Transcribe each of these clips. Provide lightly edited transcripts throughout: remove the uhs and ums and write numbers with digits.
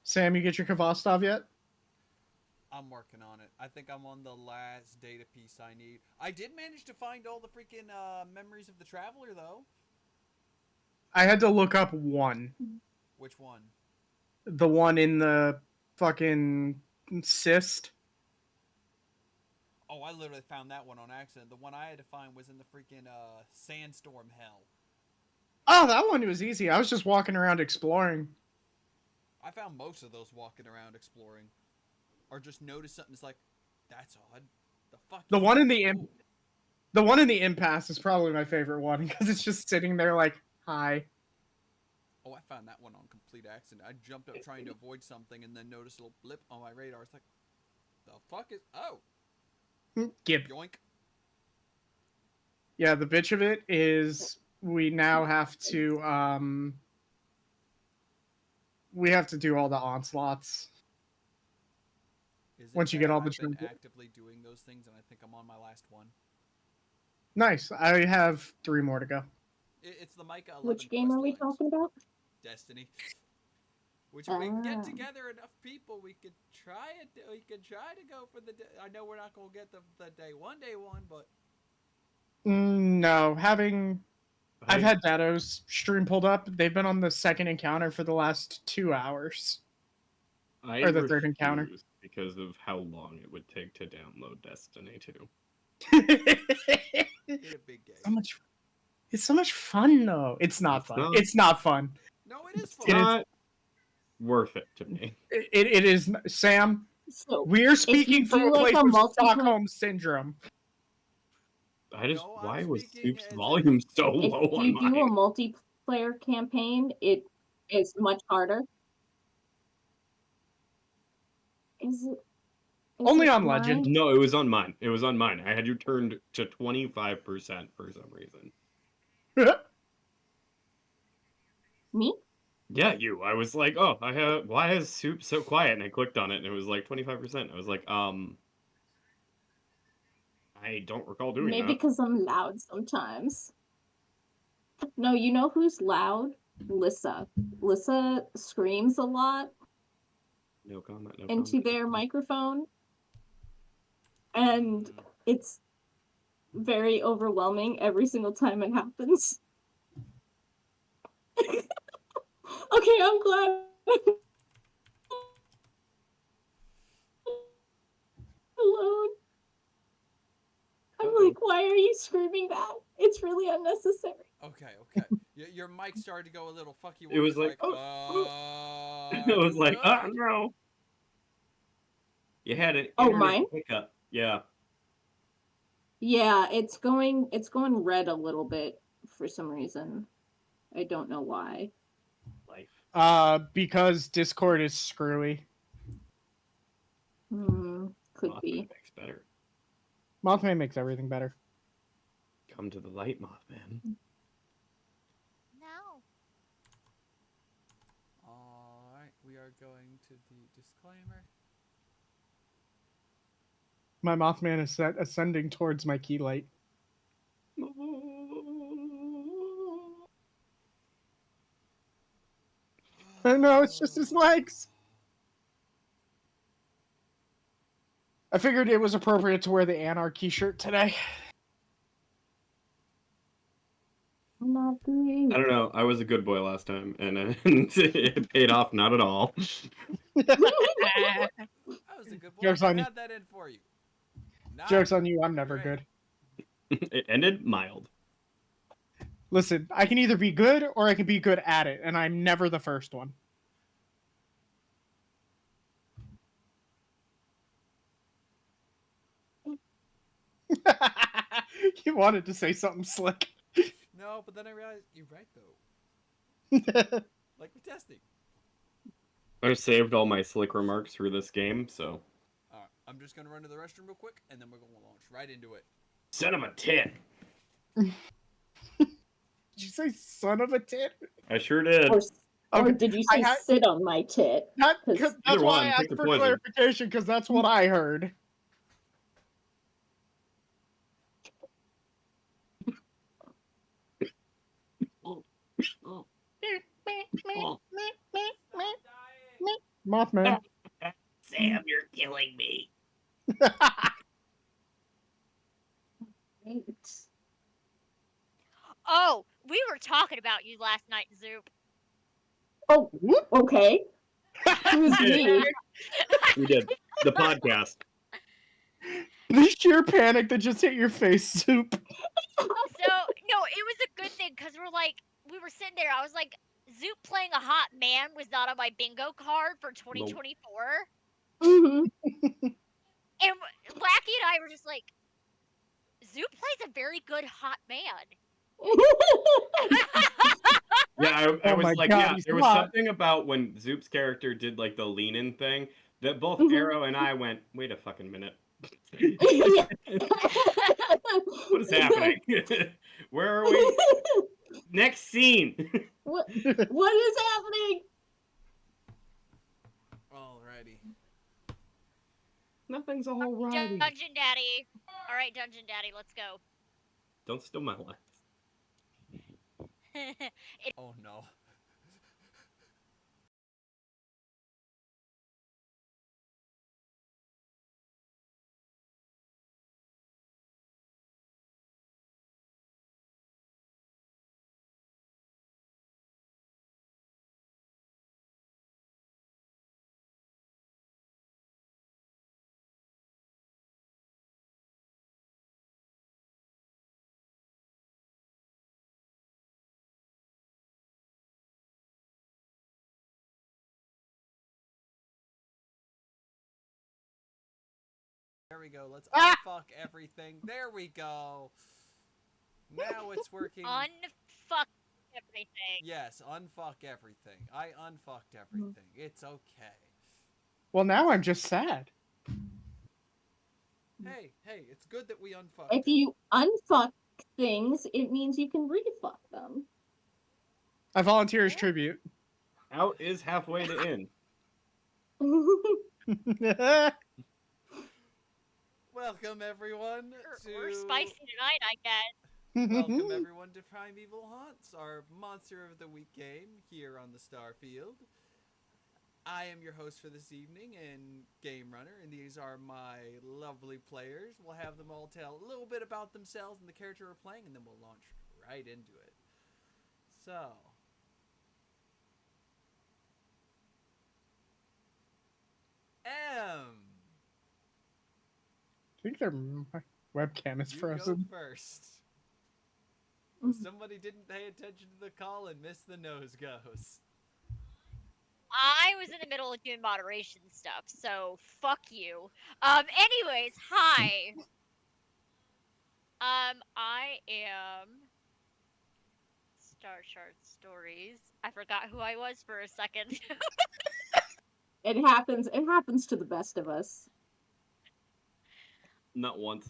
Sam, you get your Kvostov yet? I'm working on it. I think I'm on the last data piece I need. I did manage to find all the freaking memories of the Traveler, though. I had to look up one. Which one? The one in the fucking cyst. Oh, I literally found that one on accident. The one I had to find was in the freaking sandstorm hell. Oh, that one was easy. I was just walking around exploring. I found most of those walking around exploring. Or just noticed something that's like, that's odd. The fuck The is one in this? the the one in the impasse is probably my favorite one because it's just sitting there like, hi. Oh, I found that one on complete accident. I jumped up trying to avoid something and then noticed a little blip on my radar. It's like, the fuck is... Oh! Gib. Yoink. Yeah, the bitch of it is we now have to we have to do all the onslaughts. Is it Once you that get all the I've been trinkets. actively doing those things and I think I'm on my last one? Nice. I have 3 more to go. It's the Micah 11 Which game quest are we lines. talking about? Destiny. Which if we can get together enough people, we could try it. We could try to go for the. I know we're not gonna get the day one, but No, I've had Dato's stream pulled up. They've been on the second encounter for the last 2 hours. I Or the third encounter. because of how long it would take to download Destiny 2. it's a big game. It's so much fun though. It's not fun. It's not fun. No, it is fun. It's not worth it to me. It is, Sam. So We're speaking from a place of Stockholm syndrome. Why was Soup's volume so low on If you do a mine? multiplayer campaign, it is much harder. Is it only on Legend? No, it was on mine. It was on mine. I had you turned to 25% for some reason. Me? Yeah, you. I was like, oh, why is Soup so quiet? And I clicked on it and it was like 25%. I was like, I don't recall doing that. Maybe because I'm loud sometimes. No, you know who's loud? Lissa. Lissa screams a lot. No comment. No into their microphone. And it's very overwhelming every single time it happens. Okay, I'm glad. Alone. I'm like, why are you screaming that? It's really unnecessary. Okay. Your mic started to go a little fucky. It was like, it was like, oh no. You had an internet hiccup. Yeah. Yeah, it's going red a little bit for some reason. I don't know why. Because Discord is screwy. Could be. Makes better. Mothman makes everything better. Come to the light, Mothman. No. Alright, we are going to the disclaimer. My Mothman is ascending towards my key light. No, it's just his legs. I figured it was appropriate to wear the Anarchy shirt today. I don't know. I was a good boy last time, and it paid off not at all. I was a good boy. Joke's on you. Had that in for you. Joke's on you. I'm never good. It ended mild. Listen, I can either be good or I can be good at it, and I'm never the first one. You wanted to say something slick. No, but then I realized you're right though. Like the testing. I saved all my slick remarks for this game, so. Alright, I'm just gonna run to the restroom real quick, and then we're gonna launch right into it. Son of a tit. Did you say son of a tit? I sure did. Or did you say sit on my tit? That's why I asked for clarification, because that's what I heard. Mothman. Sam, you're killing me. Right. Oh, we were talking about you last night, Zoop. Oh, okay. Who's me? We did. The podcast. The sheer panic that just hit your face, Soup. So, no, it was a good thing, because we were sitting there, I was like, Zoop playing a hot man was not on my bingo card for 2024. Mm-hmm. And Wacky and I were just like, Zoop plays a very good hot man. Yeah, I was like, God, yeah, there was something about when Zoop's character did like the lean-in thing that both Arrow and I went, wait a fucking minute. What is happening? Where are we? Next scene. What is happening? Alrighty. Nothing's a whole righty. Dungeon Daddy. All right, Dungeon Daddy, let's go. Don't steal my lines. Oh no. There we go. Let's unfuck everything. There we go. Now it's working. Unfuck everything. Yes, unfuck everything. I unfucked everything. It's okay. Well, now I'm just sad. Hey, it's good that we unfucked If you unfuck things, it means you can refuck them. I volunteer as tribute. Out is halfway to in. Welcome everyone We're spicy tonight, I guess. Welcome everyone to Primeval Haunts, our Monster of the Week game here on the Starfield. I am your host for this evening and Game Runner, and these are my lovely players. We'll have them all tell a little bit about themselves and the character we're playing, and then we'll launch right into it. So, I think my webcam is frozen. You go first. Somebody didn't pay attention to the call and missed the nose goes. I was in the middle of doing moderation stuff, so fuck you. Anyways, hi. I am Starshard.Stories. I forgot who I was for a second. It happens to the best of us. Not once.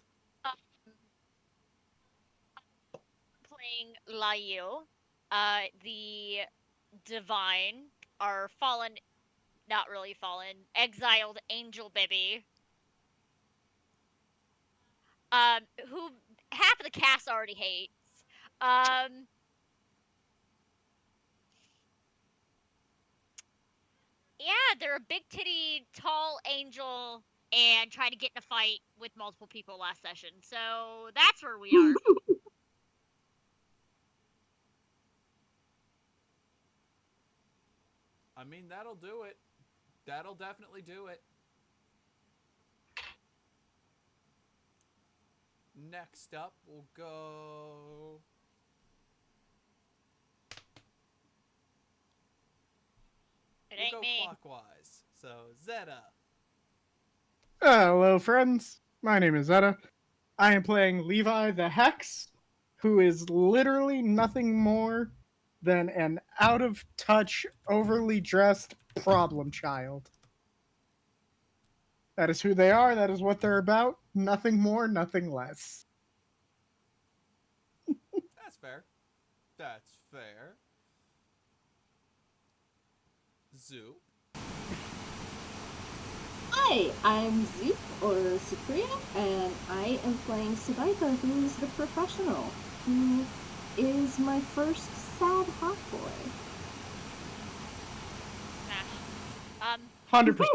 Playing Layil, the Divine, our fallen, not really fallen, exiled angel baby. Who half of the cast already hates. Yeah, they're a big titty, tall angel and trying to get in a fight with multiple people last session. So that's where we are. I mean, that'll do it. That'll definitely do it. Next up, we'll go... We'll go clockwise. So, Zetta. Hello, friends. My name is Zetta. I am playing Levi the Hex, who is literally nothing more than an out-of-touch, overly dressed problem child. That is who they are. That is what they're about. Nothing more, nothing less. That's fair. That's fair. Zoop. Hi, I'm Zoop, or Supriya, and I am playing Siddhartha, who is the Professional, who is my first sad hot boy. 100%.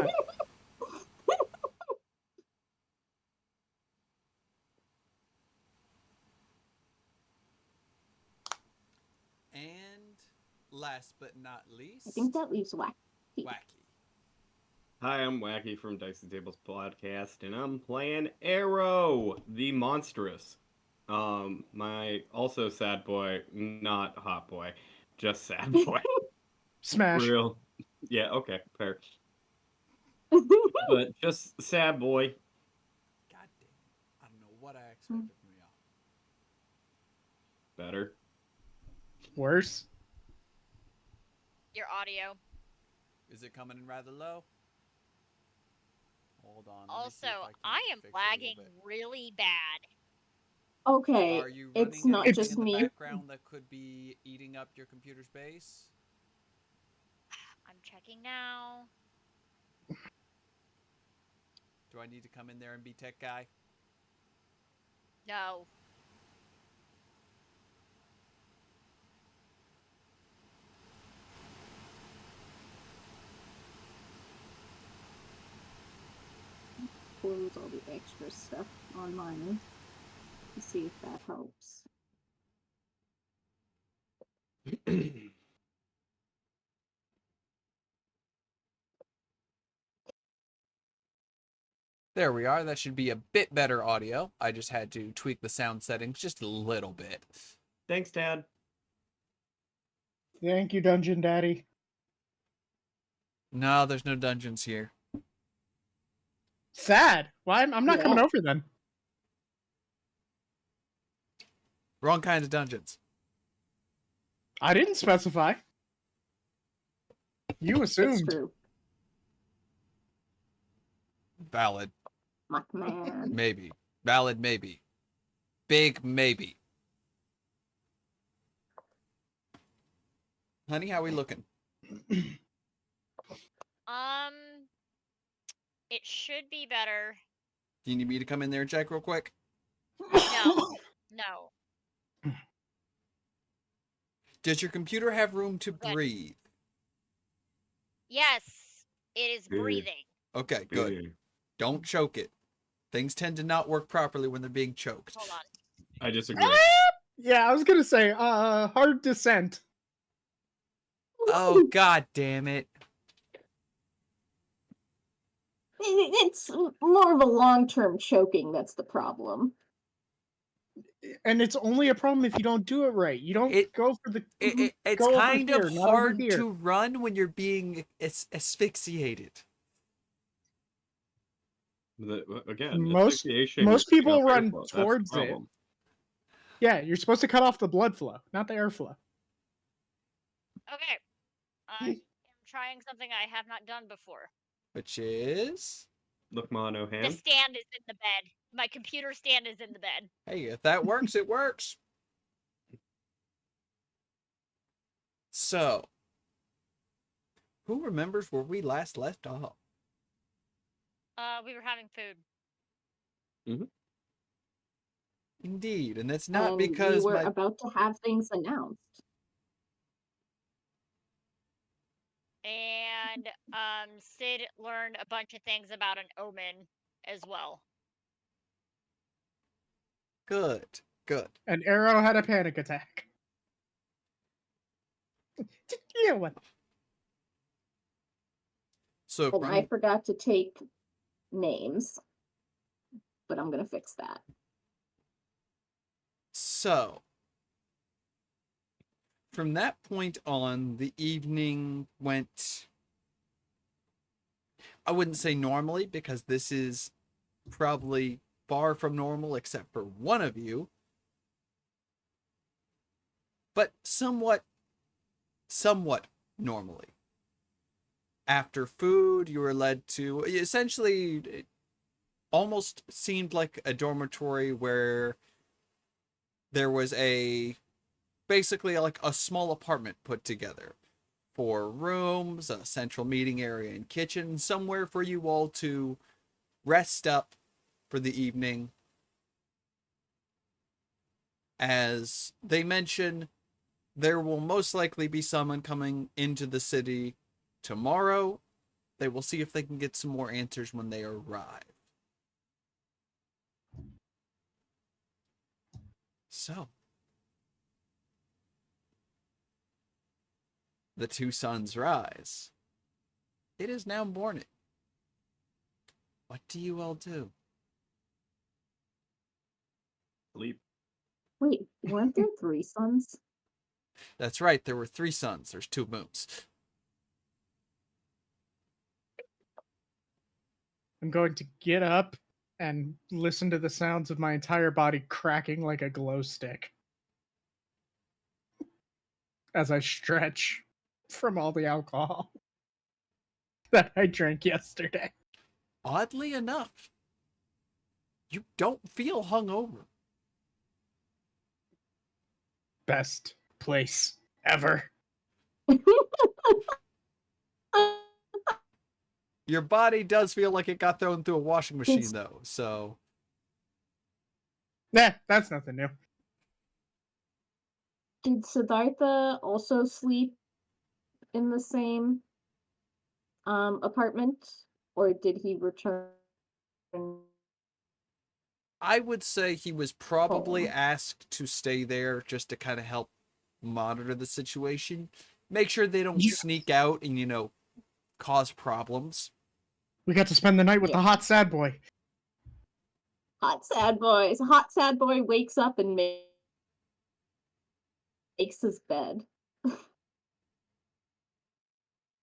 And last but not least, I think that leaves Wacky. Wacky. Hi, I'm Wacky from DiceyTablesPod, and I'm playing Arrow, the Monstrous. My also sad boy, not hot boy, just sad boy. Smash. Real. Yeah, okay, fair. But just sad boy. God damn it. I don't know what I expected from y'all. Better. Worse. Your audio. Is it coming in rather low? Hold on. Also, I I am fix it a little lagging bit. really bad. Okay, Are you running it's not anything just in the me. background that could be eating up your computer space? I'm checking now. Do I need to come in there and be tech guy? No. Close all the extra stuff on mine to see if that helps. There we are. That should be a bit better audio. I just had to tweak the sound settings just a little bit. Thanks, Dad. Thank you, Dungeon Daddy. No, there's no dungeons here. Sad. Why? I'm not coming over then. Wrong kind of dungeons. I didn't specify. You It's assumed. true. Valid. Mothman. Maybe. Valid, maybe. Big, maybe. Honey, how we looking? It should be better. Do you need me to come in there and check real quick? No. No. Does your computer have room to Good. breathe? Yes, it is breathing. Okay, good. Good. Don't choke it. Things tend to not work properly when they're being choked. Hold on. I disagree. Yeah, I was gonna say, hard descent. Oh, god damn it. It's more of a long-term choking that's the problem. And it's only a problem if you don't do it right. You don't go for the. It's go over kind here, of not over hard here. to run when you're being asphyxiated. Again, Most asphyxiation most is cutting people off run airflow. That's the towards it. problem. Yeah, you're supposed to cut off the blood flow, not the airflow. Okay. I am trying something I have not done before. Which is? Look, mono The hand. stand is in the bed. My computer stand is in the bed. Hey, if that works, it works. So, who remembers where we last left off? We were having food. Mm-hmm. Indeed, and that's not And because we were about to have things announced. And Sid learned a bunch of things about an omen as well. Good. And Arrow had a panic attack. Yeah, what? So, And I forgot to take names, but I'm gonna fix that. So, from that point on, the evening went, I wouldn't say normally, because this is probably far from normal except for one of you, but somewhat normally. After food, you were led to, essentially, it almost seemed like a dormitory where there was basically like a small apartment put together. 4 rooms, a central meeting area and kitchen, somewhere for you all to rest up for the evening. As they mention, there will most likely be someone coming into the city tomorrow, They will see if they can get some more answers when they arrive. So, the two suns rise. It is now morning. What do you all do? Sleep. Wait, weren't there 3 suns? That's right, there were 3 suns. There's 2 moons. I'm going to get up and listen to the sounds of my entire body cracking like a glow stick as I stretch from all the alcohol that I drank yesterday. Oddly enough, you don't feel hungover. Best place ever. Your body does feel like it got thrown through a washing machine, It's- though, so... Nah, that's nothing new. Did Siddhartha also sleep in the same apartment? Or did he return? I would say he was probably Home. asked to stay there just to kind of help monitor the situation. Make sure they don't Yeah. sneak out and, you know, cause problems. We got to spend the night with Yeah. the hot sad boy. Hot sad boy. So hot sad boy wakes up and makes his bed.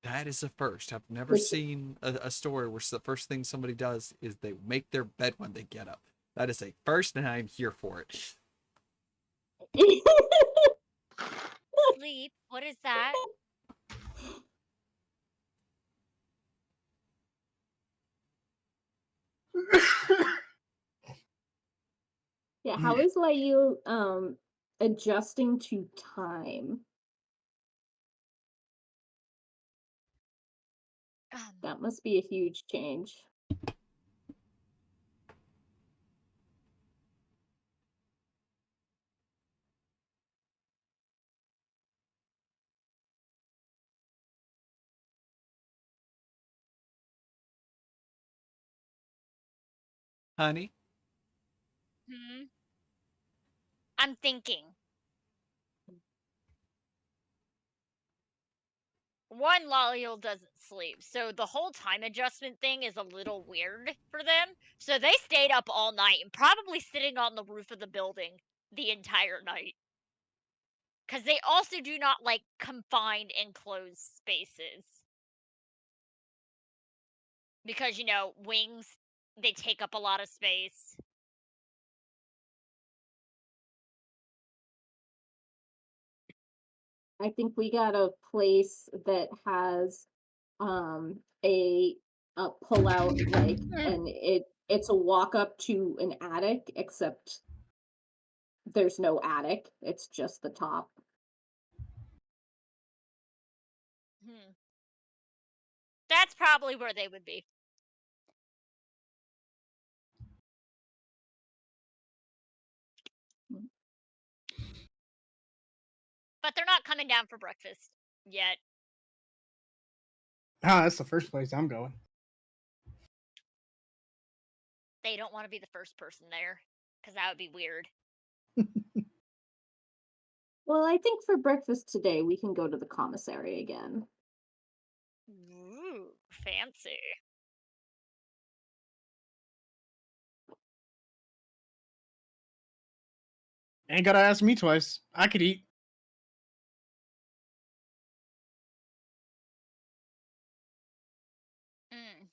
That is a first. I've never Which- seen a story where the first thing somebody does is they make their bed when they get up. That is a first, and I'm here for it. Sleep. What is that? Yeah, how is Layil adjusting to time? That must be a huge change. Honey? I'm thinking. One, Layil doesn't sleep, so the whole time adjustment thing is a little weird for them. So they stayed up all night and probably sitting on the roof of the building the entire night. Because they also do not like confined enclosed spaces. Because, you know, wings, they take up a lot of space. I think we got a place that has a pull out like and it's a walk up to an attic, except there's no attic, it's just the top. That's probably where they would be. But they're not coming down for breakfast yet. Ah, that's the first place I'm going. They don't want to be the first person there. Because that would be weird. Well, I think for breakfast today we can go to the commissary again. Ooh, fancy. Ain't gotta ask me twice. I could eat. Mm.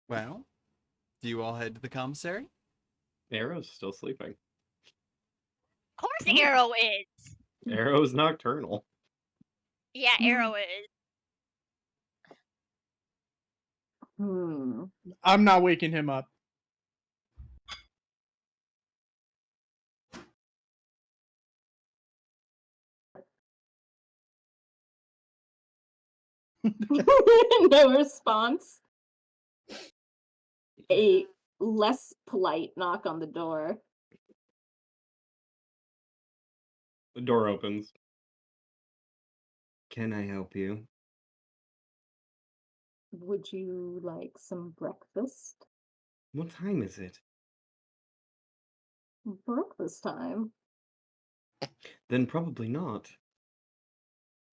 Well, do you all head to the commissary? Arrow's still sleeping. Of course Arrow is. Arrow's nocturnal. Yeah, Arrow is. I'm not waking him up. No response. less polite knock on the door. The door opens. Can I help you? Would you like some breakfast? What time is it? Breakfast time. Then probably not.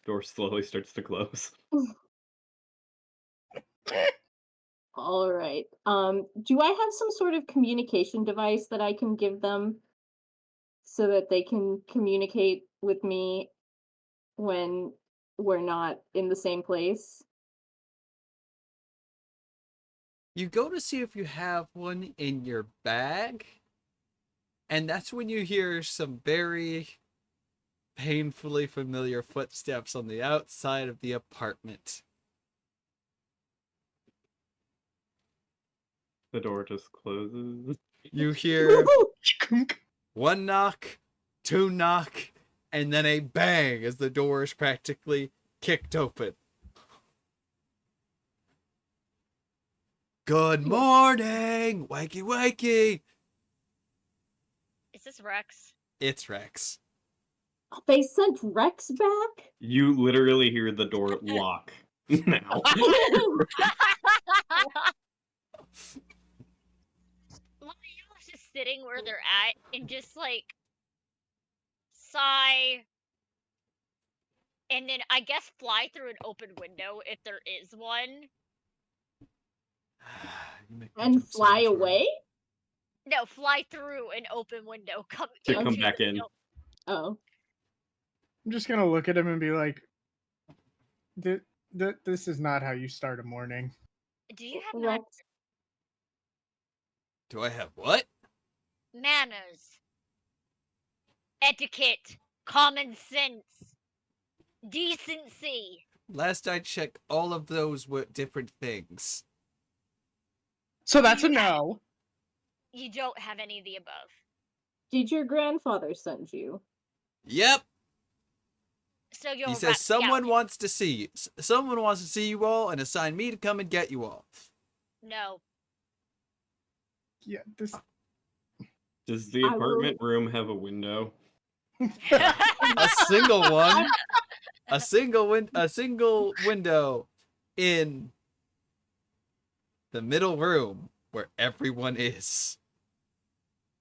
Door slowly starts to close. All right. Do I have some sort of communication device that I can give them so that they can communicate with me when we're not in the same place? You go to see if you have one in your bag, and that's when you hear some very painfully familiar footsteps on the outside of the apartment. The door just closes. You hear Chunk. one knock, two knock, and then a bang as the door is practically kicked open. Good morning, Wacky Wacky. Is this Rex? It's Rex. They sent Rex back? You literally hear the door lock now. Layil's just sitting where they're at and just like sigh, and then I guess fly through an open window if there is one. You make me And jump so fly much harder. away? No, fly through an open window. Come To into come the back in. building. Oh. I'm just gonna look at him and be like, "This is not how you start a morning." Do you have Rex. Do I have what? manners, etiquette, common sense, decency? Last I checked, all of those were different things. So that's a You have- no. You don't have any of the above. Did your grandfather send you? Yep. So you're He a says rat someone scout. wants to see you. Someone wants to see you all and assign me to come and get you all. No. Yeah, this. Does the I will- apartment room have a window? A single one. A single window in the middle room where everyone is.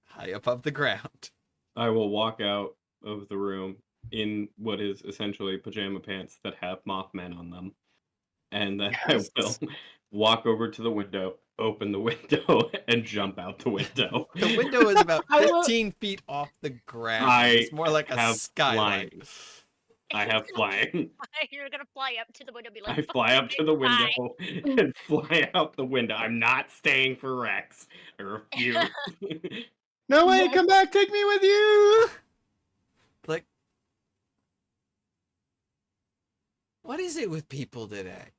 High above the ground. I will walk out of the room in what is essentially pajama pants that have Mothman on them. And then Yes. I will walk over to the window, open the window, and jump out the window. The window is about I will- 15 feet off the ground. I It's more like a have skylight. flying. I have flying. You're gonna fly up to the window and be like, I fly up to the "Bye." window and fly out the window. I'm not staying for Rex. I refuse. No way! Rex- Come back! Take me with you. Like, what is it with people today?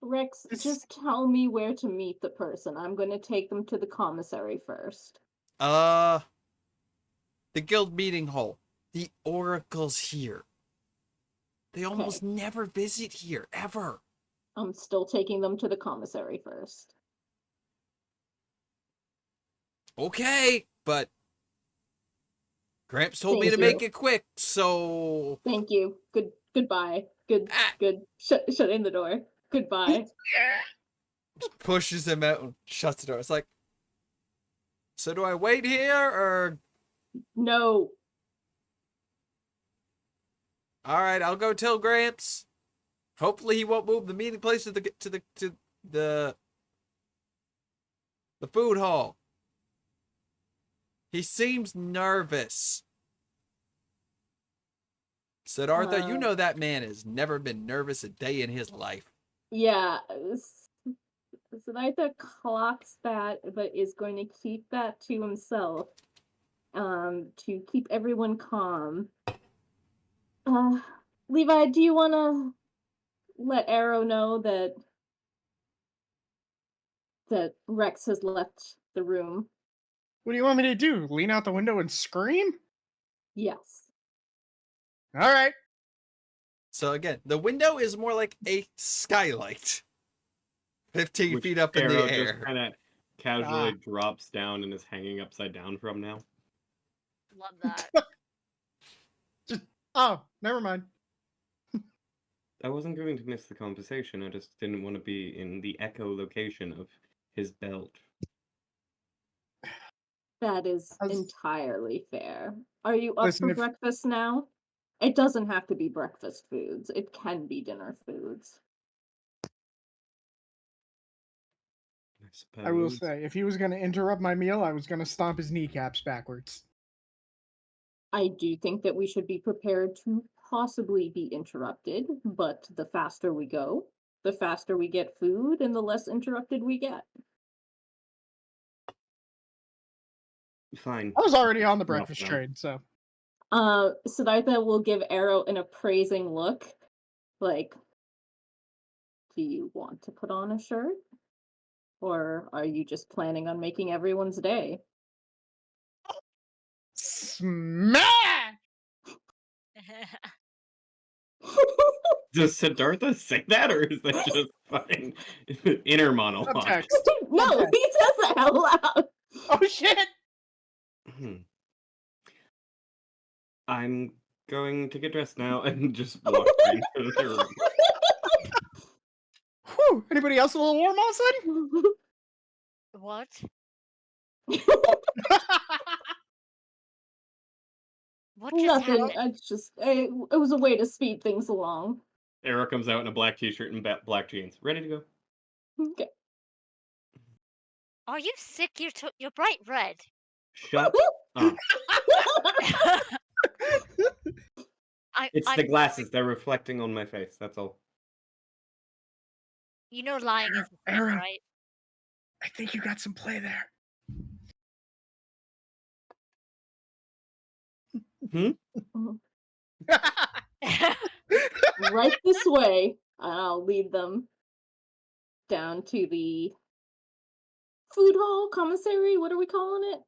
Rex, It's- just tell me where to meet the person. I'm going to take them to the commissary first. The guild meeting hall. The oracle's here. They almost never visit here, ever. I'm still taking them to the commissary first. Okay, but Gramps told me Thank to make you. it quick, so Thank you. Goodbye. Good. Shut in the door. Goodbye. pushes him out and shuts the door. It's like, so do I wait here or? No. All right, I'll go tell Gramps. Hopefully, he won't move the meeting place to the food hall. He seems nervous. Siddhartha, you know that man has never been nervous a day in his life. Yeah. Siddhartha clocks that, but is going to keep that to himself. To keep everyone calm. Levi, do you want to let Arrow know that Rex has left the room? What do you want me to do? Lean out the window and scream? Yes. All right. So again, the window is more like a skylight 15 which feet up in the Arrow air. just kind of casually drops down and is hanging upside down from now. Love that. Oh, never mind. I wasn't going to miss the conversation. I just didn't want to be in the echolocation of his belt. That is I was- entirely fair. Are you up Listen, for if- breakfast now? It doesn't have to be breakfast foods. It can be dinner foods. I will suppose. say, if he was going to interrupt my meal, I was going to stomp his kneecaps backwards. I do think that we should be prepared to possibly be interrupted, but the faster we go, the faster we get food and the less interrupted we get. Fine. I was already on the Rough breakfast now. train, so. Siddhartha will give Arrow an appraising look. Like, do you want to put on a shirt? Or are you just planning on making everyone's day? Smash! Does Siddhartha say that, or is that just fucking inner monologue? Subtext. No, Okay. he says that out loud. Oh shit! I'm going to get dressed now and just walk right into the room. Whew! Anybody else a little warm all of a sudden? What? What just Nothing. happened? It's just it was a way to speed things along. Arrow comes out in a black t-shirt and black jeans, ready to go. Okay. Are you sick? You're bright red. Shut up. It's I'm the glasses. They're reflecting on my face. That's all. You know lying is a sin, Arrow. right? I think you got some play there. Right this way. I'll lead them down to the food hall, commissary. What are we calling it?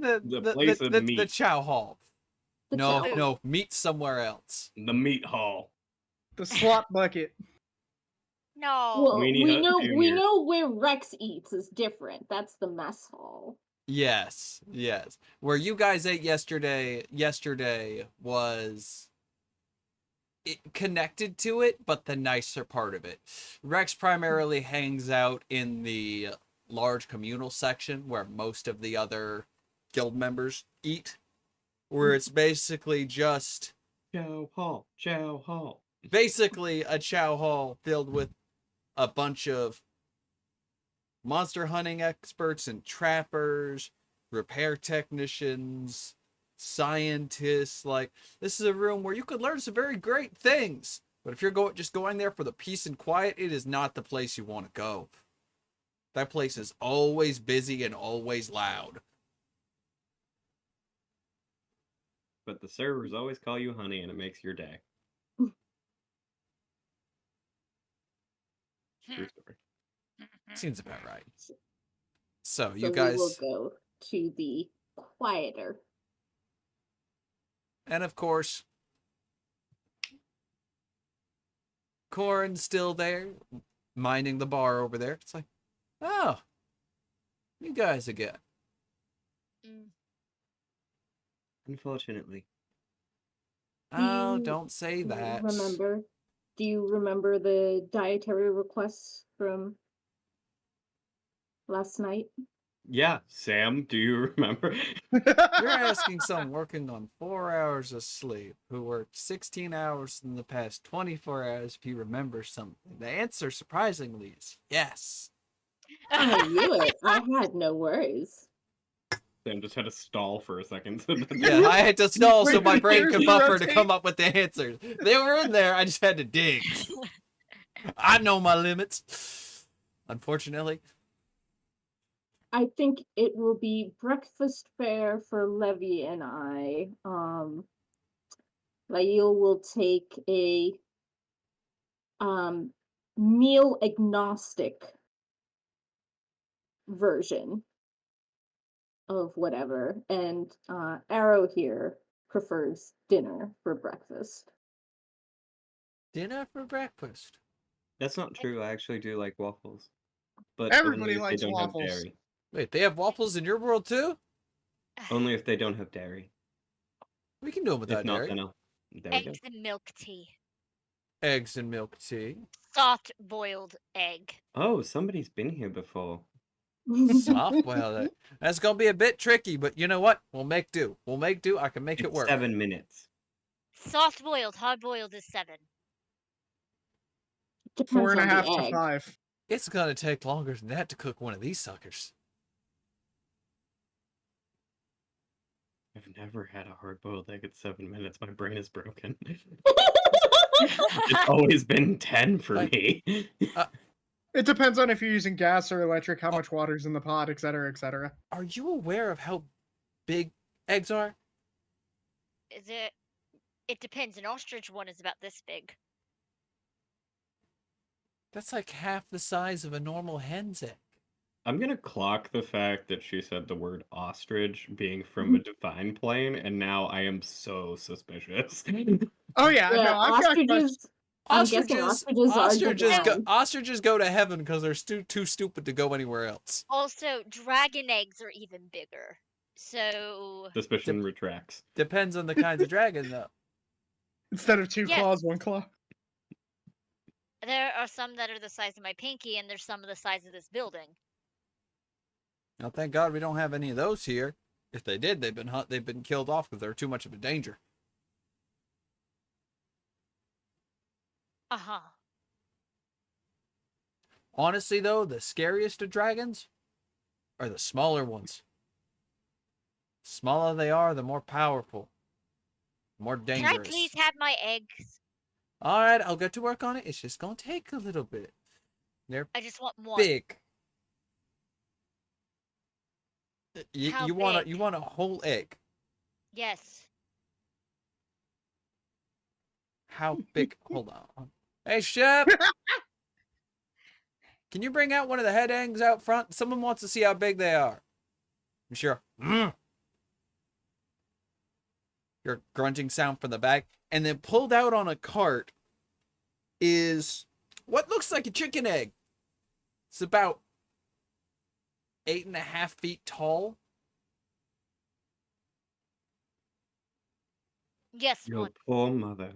The place of the meat. chow hall. The No, chow. no, meat somewhere else. The meat hall. The slot bucket. No. Well, Weenie we Hut know Jr. where Rex eats is different. That's the mess hall. Yes, yes. Where you guys ate yesterday was connected to it, but the nicer part of it. Rex primarily hangs out in the large communal section where most of the other guild members eat, where it's basically just Chow hall. Chow hall. basically a chow hall filled with a bunch of monster hunting experts and trappers, repair technicians, scientists. Like, this is a room where you could learn some very great things. But if you're just going there for the peace and quiet, it is not the place you want to go. That place is always busy and always loud. But the servers always call you honey and it makes your day. True story. Seems about right. So So you we will guys, go to the quieter. and of course, Corin's still there, minding the bar over there. It's like, oh, you guys again. Mm. Unfortunately. Oh, you don't say that. Do you remember the dietary requests from last night? Yeah, Sam, do you remember? You're asking someone working on 4 hours of sleep who worked 16 hours in the past 24 hours if you remember something. The answer, surprisingly, is yes. I knew it. I had no worries. Sam just had to stall for a second. So that Yeah, I had to stall so Wait, my brain could seriously, buffer to rotate? come up with the answers. They were in there, I just had to dig. I know my limits. Unfortunately. I think it will be breakfast fare for Levy and I. Layil will take a meal agnostic version of whatever, and Arrow here prefers dinner for breakfast. Dinner for breakfast. That's not true. I actually do like waffles, but Everybody only if they likes don't have waffles. dairy. Wait, they have waffles in your world too? Only if they don't have dairy. We can do them If without not, dairy. then I'll. There we go. Eggs and milk tea. Eggs and milk tea. Soft boiled egg. Oh, somebody's been here before. Soft boiled. That's gonna be a bit tricky, but you know what? We'll make do. We'll make do. I can make it It's work. 7 minutes. Soft boiled, hard boiled is 7. Four Depends and a on half the to egg. 5. It's gonna take longer than that to cook one of these suckers. I've never had a hard-boiled egg at 7 minutes. My brain is broken. It's always been 10 for Like- me. It depends on if you're using gas or electric, how much water's in the pot, etc., etc. Are you aware of how big eggs are? Is it? It depends. An ostrich one is about this big. That's like half the size of a normal hen's egg. I'm gonna clock the fact that she said the word ostrich being from a divine plane, and now I am so suspicious. Oh yeah, Yeah, no, I've got questions. ostriches. I'm guessing ostriches are Ostriches go to heaven because they're too stupid to go anywhere else. Also, dragon eggs are even bigger. So Suspicion retracts. Depends on the kinds of dragon, though. Instead of 2 Yes. claws, 1 claw. there are some that are the size of my pinky, and there's some of the size of this building. Now, thank God we don't have any of those here. If they did, they've been killed off because they're too much of a danger. Uh-huh. Honestly, though, the scariest of dragons are the smaller ones. The smaller they are, the more powerful, more dangerous. Can I please have my eggs? All right, I'll get to work on it. It's just gonna take a little bit. They're I just want one. big. How You want big? a whole egg. Yes. How big? Hold on. Hey, chef. Can you bring out one of the head eggs out front? Someone wants to see how big they are. I'm sure. Your grunting sound from the back. And then pulled out on a cart is what looks like a chicken egg. It's about 8.5 feet tall. Yes, Your one. poor mother.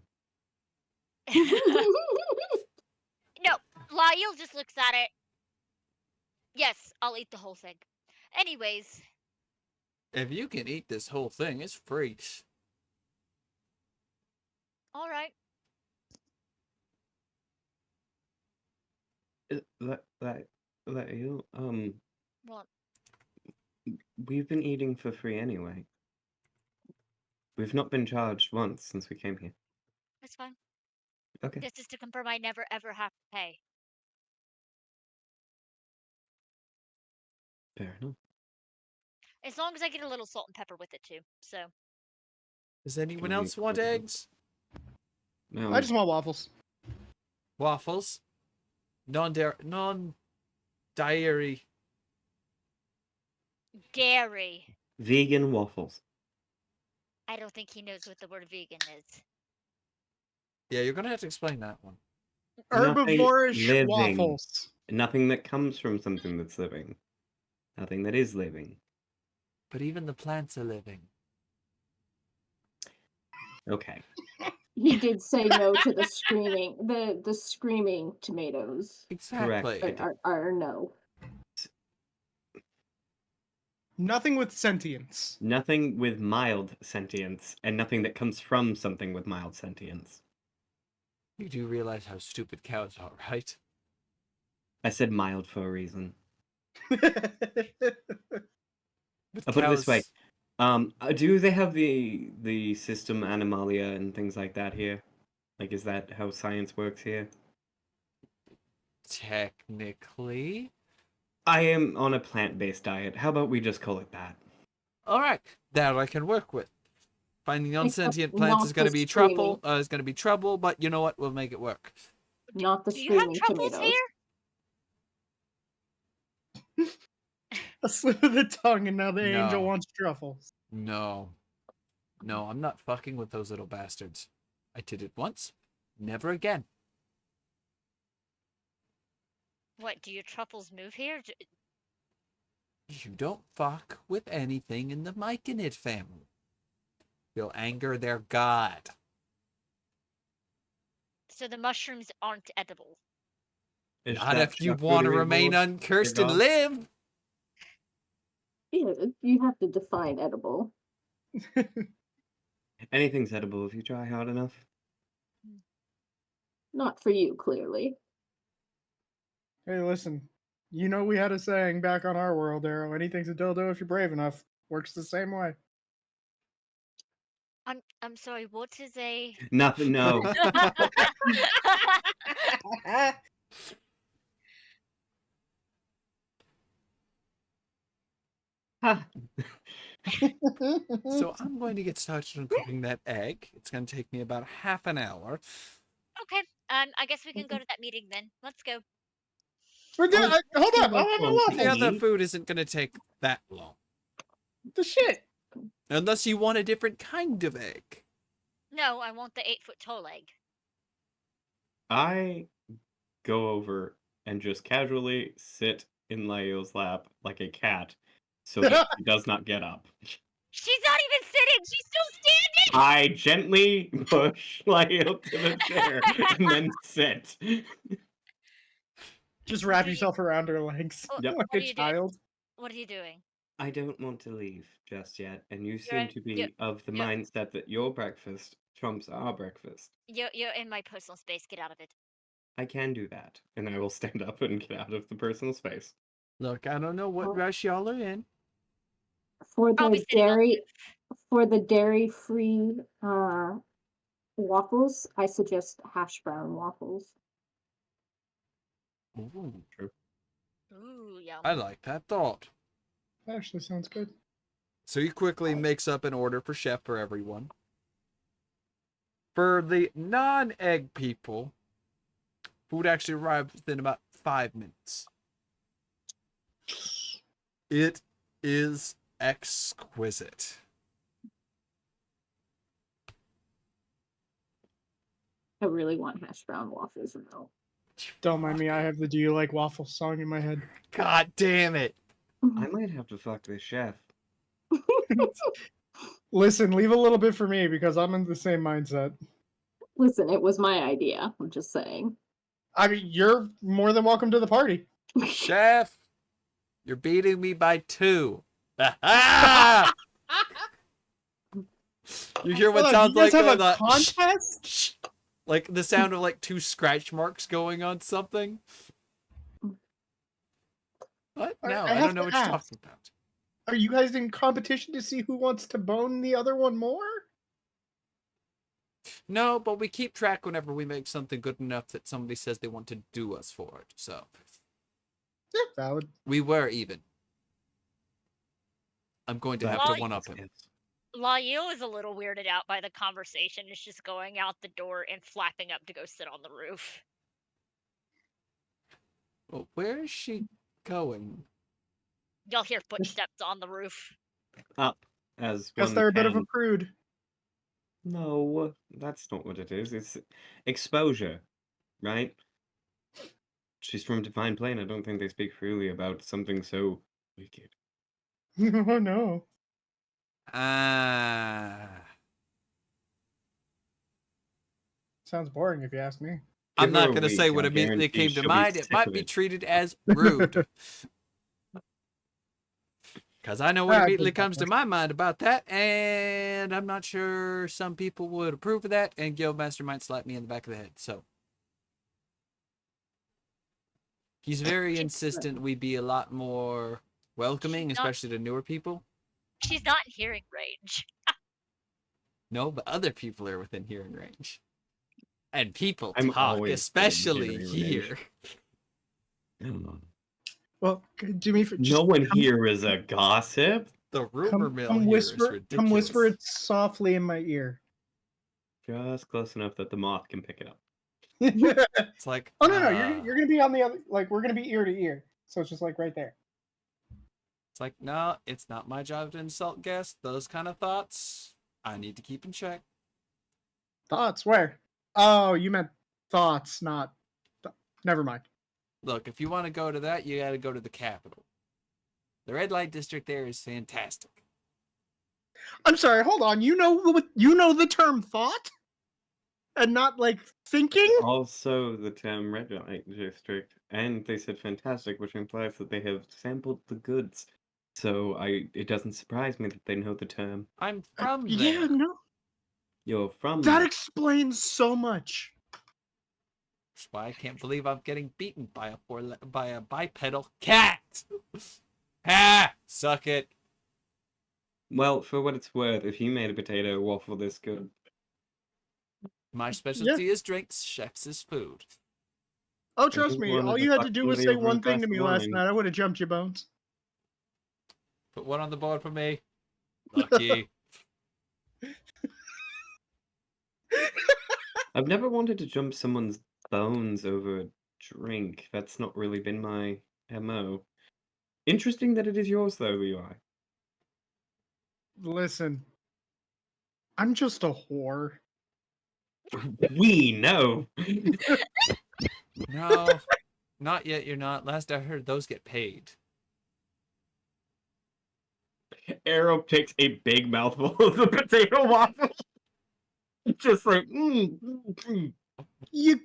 No, Layil just looks at it. Yes, I'll eat the whole thing. Anyways, If you can eat this whole thing, it's free. all right. You, Well, we've been eating for free anyway. We've not been charged once since we came here. that's fine. Okay. This is to confirm I never ever have to pay. Fair enough. As long as I get a little salt and pepper with it too. So Does anyone Can we else want put it- eggs? No, I just want waffles. Waffles? Non-dairy. dairy. vegan waffles. I don't think he knows what the word vegan is. Yeah, you're gonna have to explain that one. Nothing Herbivorish living. waffles. Nothing that comes from something that's living. Nothing that is living. But even the plants are living. Okay. He did say no to the screaming, the screaming tomatoes Exactly. Correct. are no. Nothing with sentience. Nothing with mild sentience, and nothing that comes from something with mild sentience. You do realize how stupid cows are, right? I said mild for a reason. With I'll put it this way. cows- Do they have the system Animalia and things like that here? Like, is that how science works here? Technically. I am on a plant-based diet. How about we just call it that? Alright, that I can work with. Finding Except unsentient plants not is gonna the be screaming. is gonna be trouble, but you know what? We'll make it work. Not the Do you have screaming truffles tomatoes. here? A slip of the tongue, and now the angel No. wants truffles. No. No, I'm not fucking with those little bastards. I did it once. Never again. What, do your truffles move here? You don't fuck with anything in the Myconid family. You'll anger their god. So the mushrooms aren't edible. Is Not that if you want to charcuterie remain board uncursed your and god? live. Yeah, you have to define edible. Anything's edible if you try hard enough. Not for you, clearly. Hey, listen. You know we had a saying back on our world, Arrow. Anything's a dildo if you're brave enough. Works the same way. I'm sorry, what is a Nothing. No. Ha. So I'm going to get started on cooking that egg. It's going to take me about half an hour. Okay, I guess we can go to that meeting then. Let's go. Hold up! I want a The other waffle. food isn't going to take that long. The shit. Unless you want a different kind of egg. No, I want the 8-foot tall egg. I go over and just casually sit in Layil's lap like a cat so that she does not get up. She's not even sitting. She's still standing. I gently push Layil to the chair and then sit. Just wrap yourself around her legs Yep. like What a are you doing? child. What are you doing? I don't want to leave just yet, and you seem in- to be you're- of the you're- mindset that your breakfast trumps our breakfast. You're in my personal space. Get out of it. I can do that, and I will stand up and get out of the personal space. Look, I don't know what Oh. rush y'all are in. For I'll be the sitting on the dairy-free waffles, I suggest hash brown waffles. Ooh, Ooh, yum. I like that thought. That actually sounds good. So he quickly makes up an order for chef for everyone. For the non-egg people, food actually arrives within about 5 minutes. It is exquisite. I really want hash brown waffles now. Don't mind me. I have the "Do You Like Waffles" song in my head. God damn it. I might have to fuck this chef. Listen, leave a little bit for me because I'm in the same mindset. Listen, it was my idea. I'm just saying. I mean, you're more than welcome to the party. Chef, you're beating me by 2. Ah! You hear what Hold on, sounds you guys like have a the contest? like the sound of like 2 scratch marks going on something? What? No, I I have don't know to what you're ask. talking about. Are you guys in competition to see who wants to bone the other one more? No, but we keep track whenever we make something good enough that somebody says they want to do us for it. So Yeah, valid. we were even. I'm going to have to Well, one up him. Layil is a little weirded out by the conversation. It's just going out the door and flapping up to go sit on the roof. Well, where is she going? You'll hear footsteps on the roof. Up, as Guess one they're a bit of a can. prude. No, that's not what it is. It's exposure, right? She's from Divine Plane. I don't think they speak freely about something so wicked. Oh no. Ah. Sounds boring if you ask me. I'm Give her not a going to week, say what I immediately guarantee came to she'll be mind. It sick might of be it. treated as rude. Because I know what Ah, immediately good comes to point. my mind about that, and I'm not sure some people would approve of that, and Guildmaster might slap me in the back of the head, so. He's very insistent we be a lot more welcoming, She's not- especially to newer people. She's not in hearing range. No, but other people are within hearing range. And people I'm talk, always within especially hearing here. Well, do me for just No one come, here is a gossip. The rumor mill come here is whisper, ridiculous. come whisper it softly in my ear. Just close enough that the moth can pick it up. It's like, Oh no, you're gonna be on the other, like we're gonna be ear to ear, so it's just like right there. It's like, no, it's not my job to insult guests. Those kind of thoughts, I need to keep in check. Thoughts where? Oh, you meant thoughts, not. Never mind. Look, if you want to go to that, you got to go to the capital. The red light district there is fantastic. I'm sorry, hold on. You know the term thought? And not like thinking? Also, the term red light district, and they said fantastic, which implies that they have sampled the goods. So it doesn't surprise me that they know the term. I'm from there. Yeah, no. You're from That there. explains so much. That's why I can't believe I'm getting beaten by a bipedal cat. Ha! Suck it. Well, for what it's worth, if you made a potato waffle this good, My specialty is drinks, chef's is food. Oh, trust think me. one All of you the had to do was fucking say over a one thing glass to me of last wine. night. I would have jumped your bones. Put one on the board for me. Lucky. I've never wanted to jump someone's bones over a drink. That's not really been my MO. Interesting that it is yours, though, Levi. Listen, I'm just a whore. We know. No, not yet. You're not. Last I heard, those get paid. Arrow takes a big mouthful of the potato waffle. Just like, You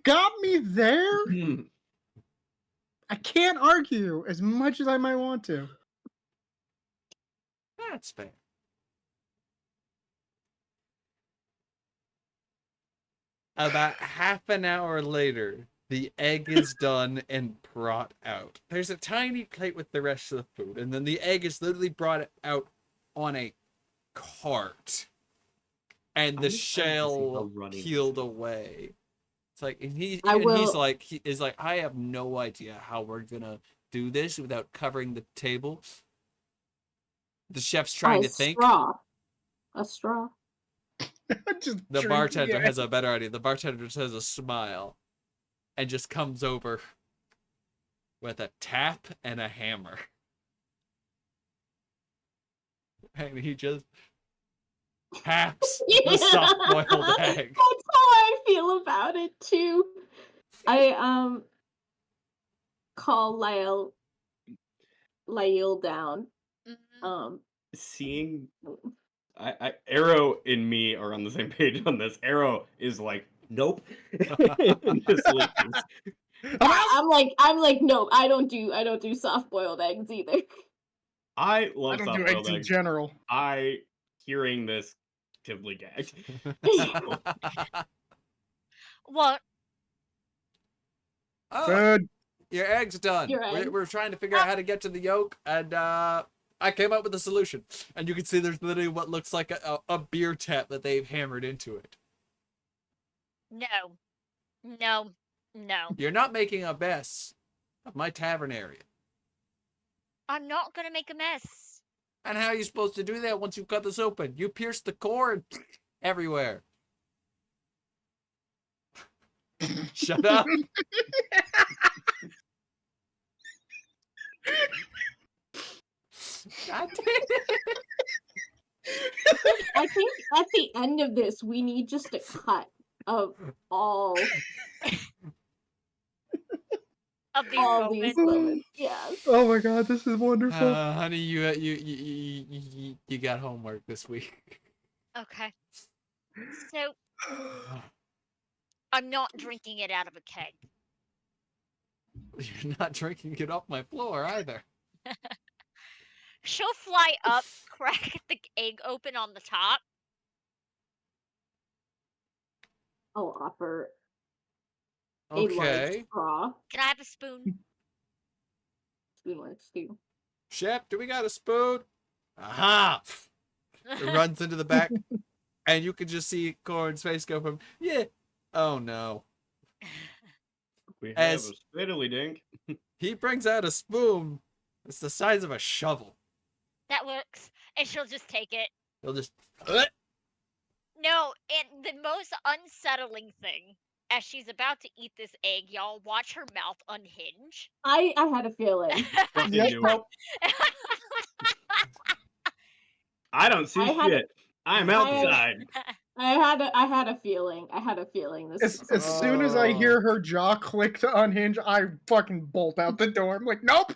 got me there? mm. I can't argue as much as I might want to. That's fair. About half an hour later, the egg is done and brought out. There's a tiny plate with the rest of the food, and then the egg is literally brought out on a cart, and the I'm excited to see how shell running this peeled is. away. It's like, and he's will- like, I have no idea how we're gonna do this without covering the table. The chef's trying to think. A straw. Just The drink bartender it. has a better idea. The bartender just has a smile and just comes over with a tap and a hammer. And he just taps the soft-boiled egg. That's how I feel about it too. I call Layil down. Mhm. Seeing Arrow and me are on the same page on this. Arrow is like, nope. And just leaves. I'm like, no, I don't do soft boiled eggs either. I I love don't do soft-boiled eggs in eggs. general. Hearing this, actively gagged. Well, Oh, Good. your egg's done. Your egg. We're trying to figure out how to get to the yolk, and I came up with a solution. And you can see there's literally what looks like a beer tap that they've hammered into it. no. You're not making a mess of my tavern area. I'm not gonna make a mess. And how are you supposed to do that once you cut this open? You pierce the cord everywhere. Shut up. God damn it. I think at the end of this, we need just a cut of all Of these these moments. moments. Yes. Oh my god, this is wonderful. Honey, you got homework this week. Okay. So I'm not drinking it out of a keg. You're not drinking it off my floor either. She'll fly up, crack the egg open on the top. I'll offer a large Okay. straw. Can I have a spoon? Spoon works too. Chef, do we got a spoon? Aha! It runs into the back, and you can just see Corn's face go from, yeah, oh no. We have As- a spiddly dink. He brings out a spoon. It's the size of a shovel. That works. And she'll just take it. He'll just, No, and the most unsettling thing, as she's about to eat this egg, y'all watch her mouth unhinge. I had a feeling. Continue. Nope. I don't see I had- shit. I'm I- outside. I had a feeling. I had a feeling this As, was as something soon as I Oh. hear her jaw click to unhinge, I fucking bolt out the door. I'm like, nope.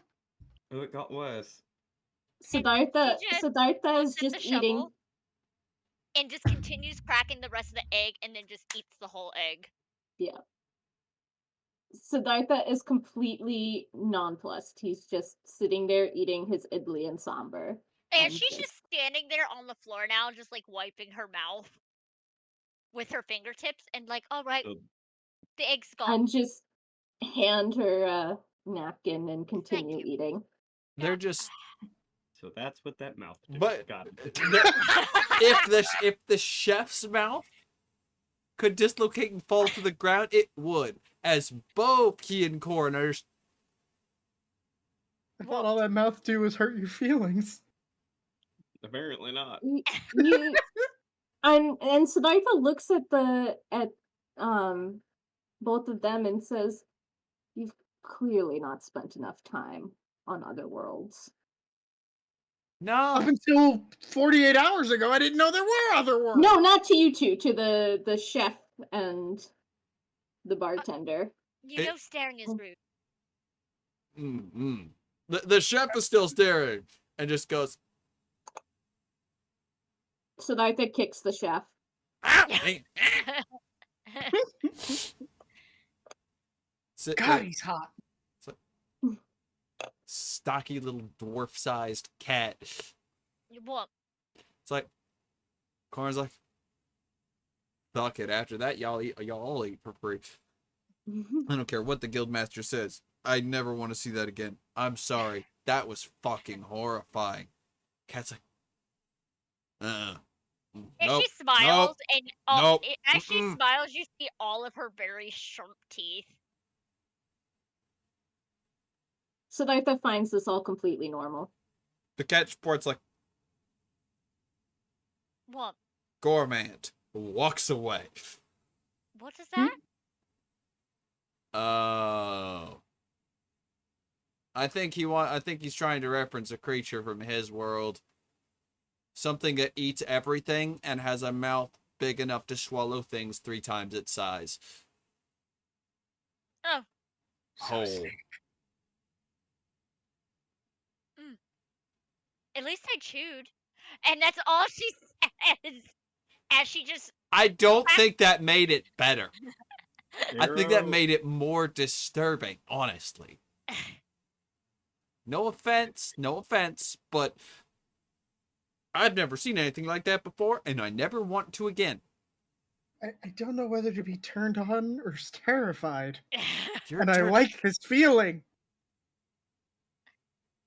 Oh, it got worse. Siddhartha She just Siddhartha is looks at just the eating. shovel and just continues cracking the rest of the egg and then just eats the whole egg. Yeah. Siddhartha is completely nonplussed. He's just sitting there eating his idli and sambar. And she's just standing there on the floor now, just like wiping her mouth with her fingertips and like, all right, So, the egg's gone. and just hand her a napkin and Thank continue you. eating. They're just. so that's what that mouth did. But Got it. if the chef's mouth could dislocate and fall to the ground, it would. As both Key and Corn are. I thought all that mouth do was hurt your feelings. Apparently not. You and Siddhartha looks at both of them and says, "You've clearly not spent enough time on other worlds." Up No. until 48 hours ago, I didn't know there were other worlds. No, not to you two, to the chef and the bartender. You know, staring is rude. Mm-hmm. The chef is still staring and just goes, Siddhartha kicks the chef. ah! God, he's hot. Stocky little dwarf-sized cat. What? It's like, Corn's like, fuck it. After that, y'all all eat for free. I don't care what the guildmaster says. I never want to see that again. I'm sorry. That was fucking horrifying. Cat's like, And nope, she smiles, and nope, as she mm-mm. smiles, you see all of her very sharp teeth. Siddhartha finds this all completely normal. The cat sports like, What? Gourmand walks away. What is that? Oh. I think he's trying to reference a creature from his world. Something that eats everything and has a mouth big enough to swallow things 3 times its size. Oh. Whole. At least I chewed. And that's all she says. As she just... I don't think that made it better. I think that Arrow. made it more disturbing, honestly. No offense, but I've never seen anything like that before, and I never want to again. I don't know whether to be turned on or terrified. Your And I turn. like this feeling.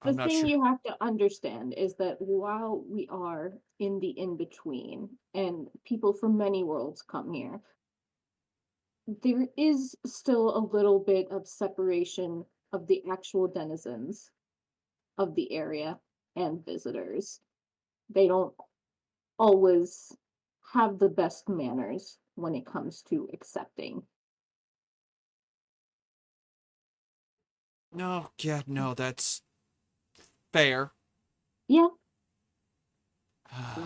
The I'm not thing sure. you have to understand is that while we are in the in-between, and people from many worlds come here, there is still a little bit of separation of the actual denizens of the area and visitors. They don't always have the best manners when it comes to accepting. No, yeah, no, that's fair. Yeah,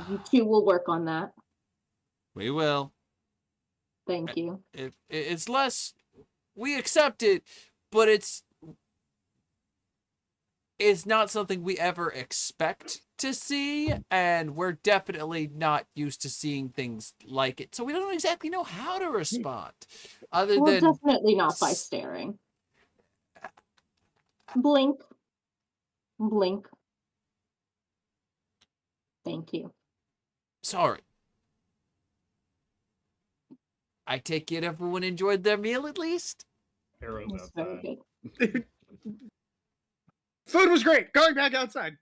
you two will work on that. We will. Thank you. It's less. We accept it, but it's not something we ever expect to see, and we're definitely not used to seeing things like it. So we don't exactly know how to respond, other Well, than definitely not by staring. Blink. Blink. Thank you. sorry. I take it everyone enjoyed their meal at least. Arrow's That's very outside. good. Food was great. Going back outside.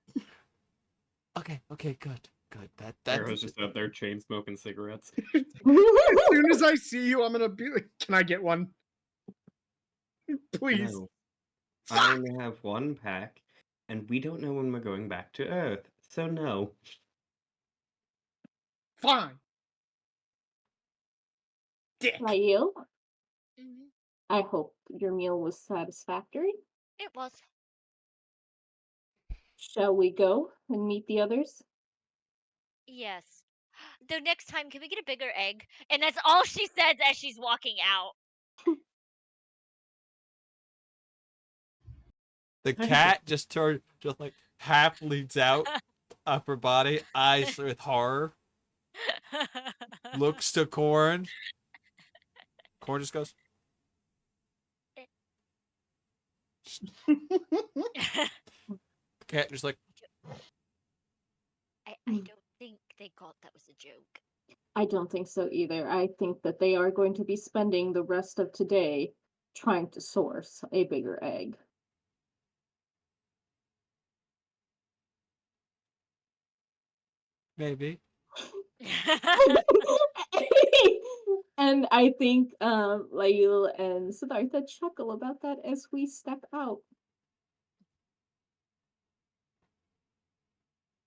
Okay, good. That's Arrow's just out there chain smoking cigarettes. As soon as I see you, I'm gonna be like, can I get one? Please. No. I only have 1 pack, and we don't know when we're going back to Earth, so no. Fine. Dick. Layil, Mhm. I hope your meal was satisfactory. It was. Shall we go and meet the others? Yes. the next time, can we get a bigger egg? And that's all she says as she's walking out. The cat just like half leads out, upper body, eyes with horror, looks to Corn. Corn just goes. Cat just like, I don't think they thought that was a joke. I don't think so either. I think that they are going to be spending the rest of today trying to source a bigger egg. maybe. And I think Layil and Siddhartha chuckle about that as we step out.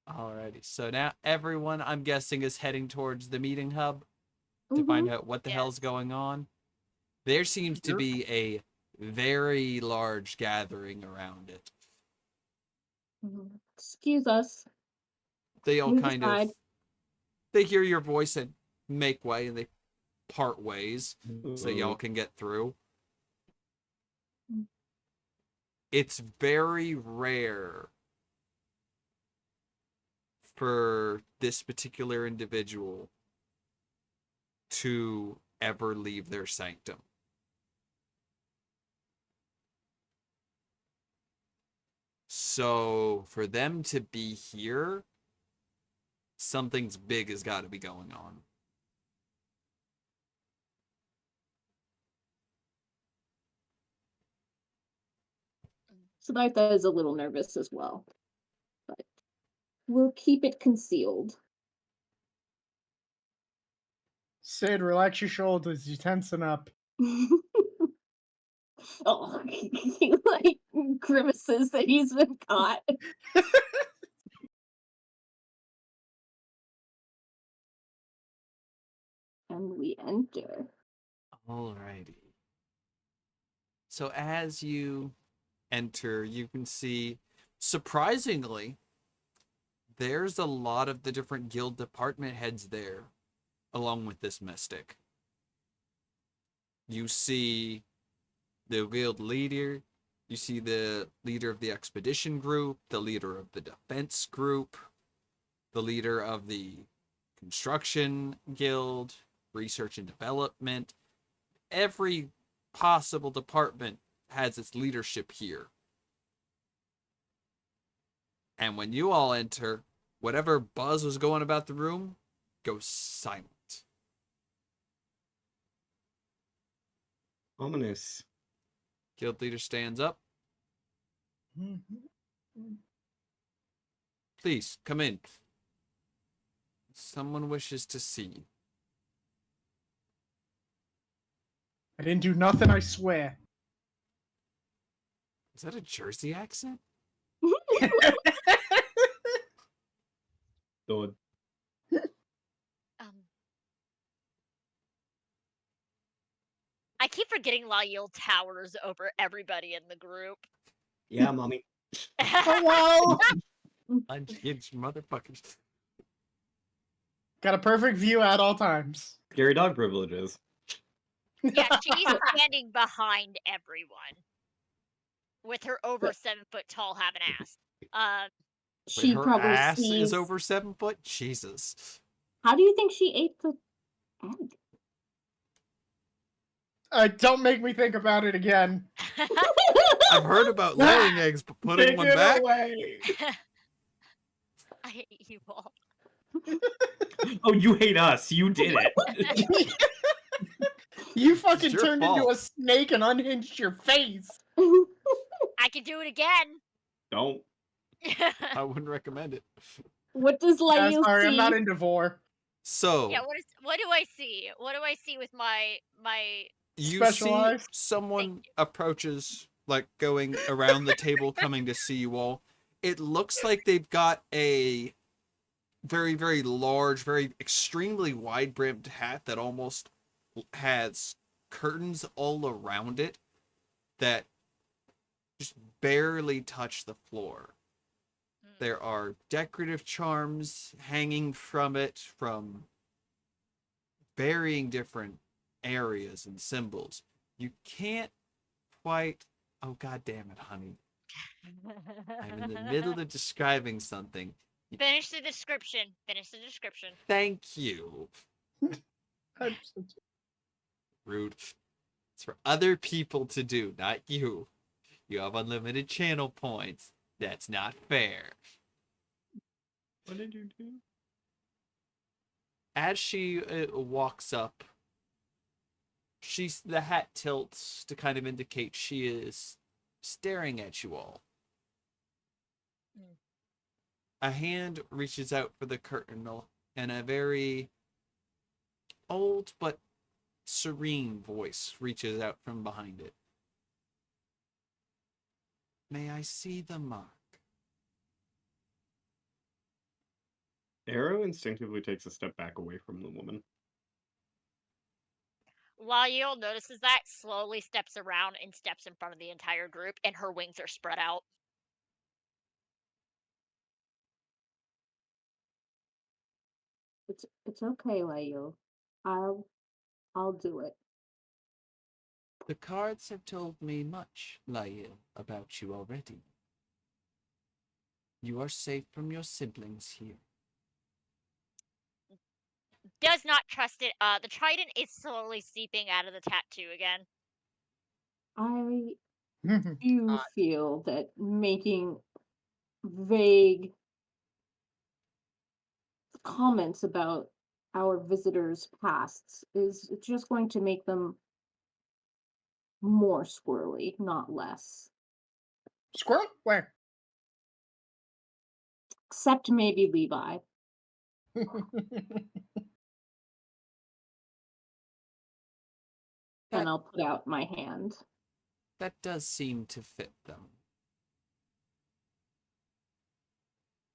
Alrighty, so now everyone, I'm guessing, is heading towards the meeting hub to find out what the hell's going on. There seems to be a very large gathering around it. Excuse us. They all Move kind aside. of, they hear your voice and make way, and they part ways so y'all can get through. It's very rare for this particular individual to ever leave their sanctum. So for them to be here, something's big has got to be going on. Siddhartha is a little nervous as well, but we'll keep it concealed. Sid, relax your shoulders. You're tensing up. Oh, he like grimaces that he's been caught. And we enter. Alrighty. So as you enter, you can see, surprisingly, there's a lot of the different guild department heads there, along with this mystic. You see the guild leader, you see the leader of the expedition group, the leader of the defense group, the leader of the construction guild, research and development. Every possible department has its leadership here. And when you all enter, whatever buzz was going about the room goes silent. Ominous. Guild leader stands up. Please, come in. Someone wishes to see you. I didn't do nothing, I swear. Is that a Jersey accent? Good. I keep forgetting Layil towers over everybody in the group. Yeah, mommy. Hello! Unhinged motherfuckers. Got a perfect view at all times. Scary dog privileges. Yeah, she's standing behind everyone with her over 7 foot tall having ass. She her probably ass sees. is over 7 foot? Jesus. How do you think she ate the egg? Don't make me think about it again. I've heard about laying eggs, but putting Take one it back? away. I hate you all. Oh, you hate us. You did it. You fucking your turned into fault. a snake and unhinged your face. I can do it again. Don't. I wouldn't recommend it. What does Layil Sorry, see? I'm not into vor. So, Yeah, what do I see? What do I see with my you Special see eyes? someone approaches, like going around the table coming to see you all. It looks like they've got a very, very large, very extremely wide-brimmed hat that almost has curtains all around it that just barely touch the floor. There are decorative charms hanging from it from varying different areas and symbols. You can't quite. Oh, God damn it, honey. I'm in the middle of describing something. Finish the description. Finish the description. Thank you. I'm so- Rude. It's for other people to do, not you. You have unlimited channel points. That's not fair. What did you do? As she walks up, the hat tilts to kind of indicate she is staring at you all. Mm. A hand reaches out for the curtain, and a very old but serene voice reaches out from behind it. May I see the mark? Arrow instinctively takes a step back away from the woman. Layil notices that, slowly steps around and steps in front of the entire group, and her wings are spread out. It's okay, Layil. I'll do it. The cards have told me much, Layil, about you already. You are safe from your siblings here. Does not trust it. The trident is slowly seeping out of the tattoo again. I do feel that making vague comments about our visitors' pasts is just going to make them more squirrely, not less. Squirrel? Where? Except maybe Levi. Then I'll put out my hand. That does seem to fit them.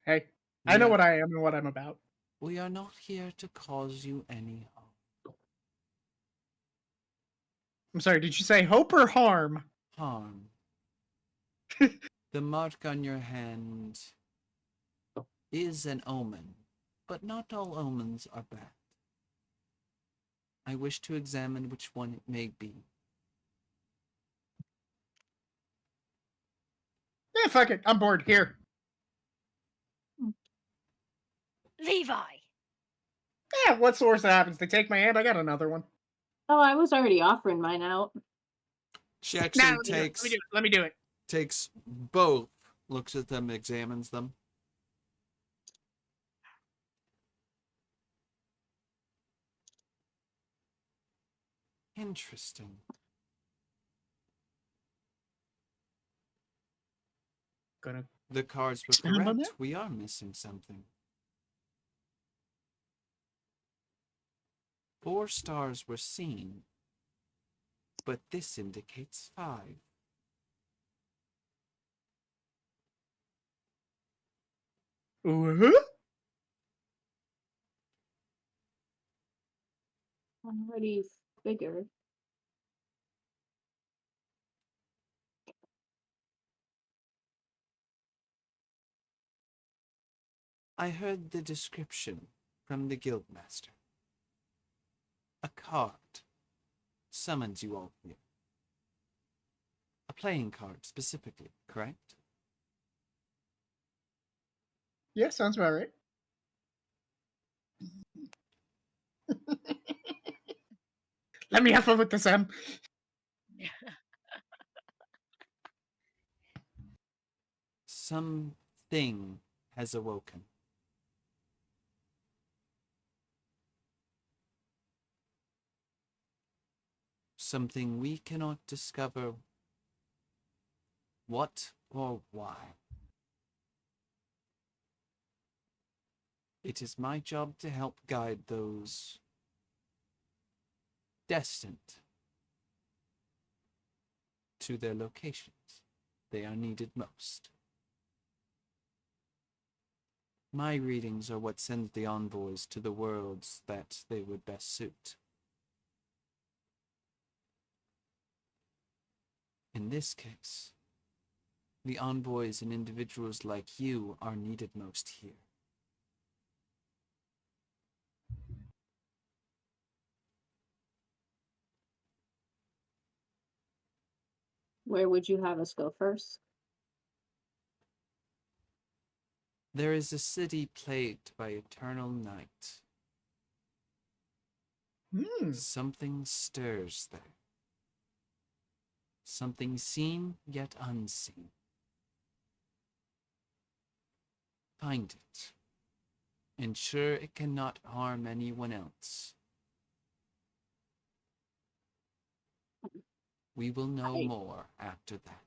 Hey, I know Yeah. what I am and what I'm about. We are not here to cause you any harm. I'm sorry, did you say hope or harm? Harm. The mark on your hand is an omen, but not all omens are bad. I wish to examine which one it may be. Yeah, fuck it. I'm bored. Here. Levi! Yeah, what's the worst that happens? They take my hand. I got another one. Oh, I was already offering mine out. She actually Let me do it. takes both, looks at them, examines them. Interesting. Gonna The cards were expand on correct. that? We are missing something. 4 stars were seen, but this indicates 5. Ooh. Already figured. I heard the description from the guildmaster. A card summons you all here. A playing card specifically, correct? Yeah, sounds about right. Let me have fun with this, Em. Something has awoken. Something we cannot discover what or why. It is my job to help guide those destined to their locations. They are needed most. My readings are what sends the envoys to the worlds that they would best suit. In this case, the envoys and individuals like you are needed most here. Where would you have us go first? There is a city plagued by eternal night. Something stirs there. Something seen yet unseen. Find it. Ensure it cannot harm anyone else. We will know more after that.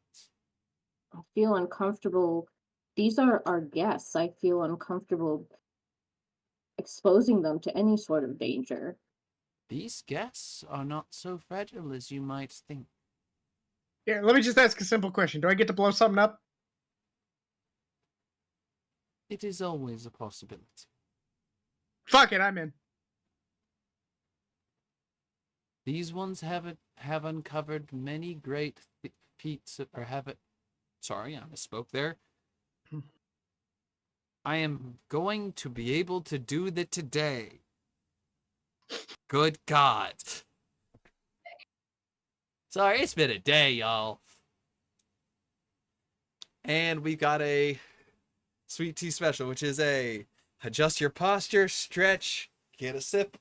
I feel uncomfortable. These are our guests. I feel uncomfortable exposing them to any sort of danger. These guests are not so fragile as you might think. Yeah, let me just ask a simple question. Do I get to blow something up? It is always a possibility. Fuck it, I'm in. These ones have uncovered many great feats, or have it. Sorry, I misspoke there. I am going to be able to do that today. Good God. Sorry, it's been a day, y'all. And we got a sweet tea special, which is a adjust your posture, stretch, get a sip.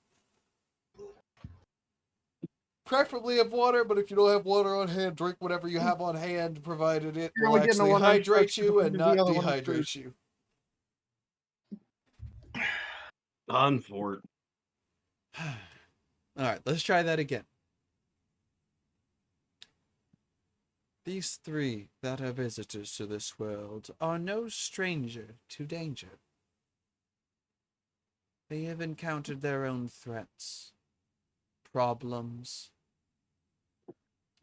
Preferably of water, but if you don't have water on hand, drink whatever you have on hand, provided it You're will only getting a actually one hydrate strike you to and the not other one dehydrate you. Unfort. Alright, let's try that again. These three that are visitors to this world are no stranger to danger. They have encountered their own threats, problems,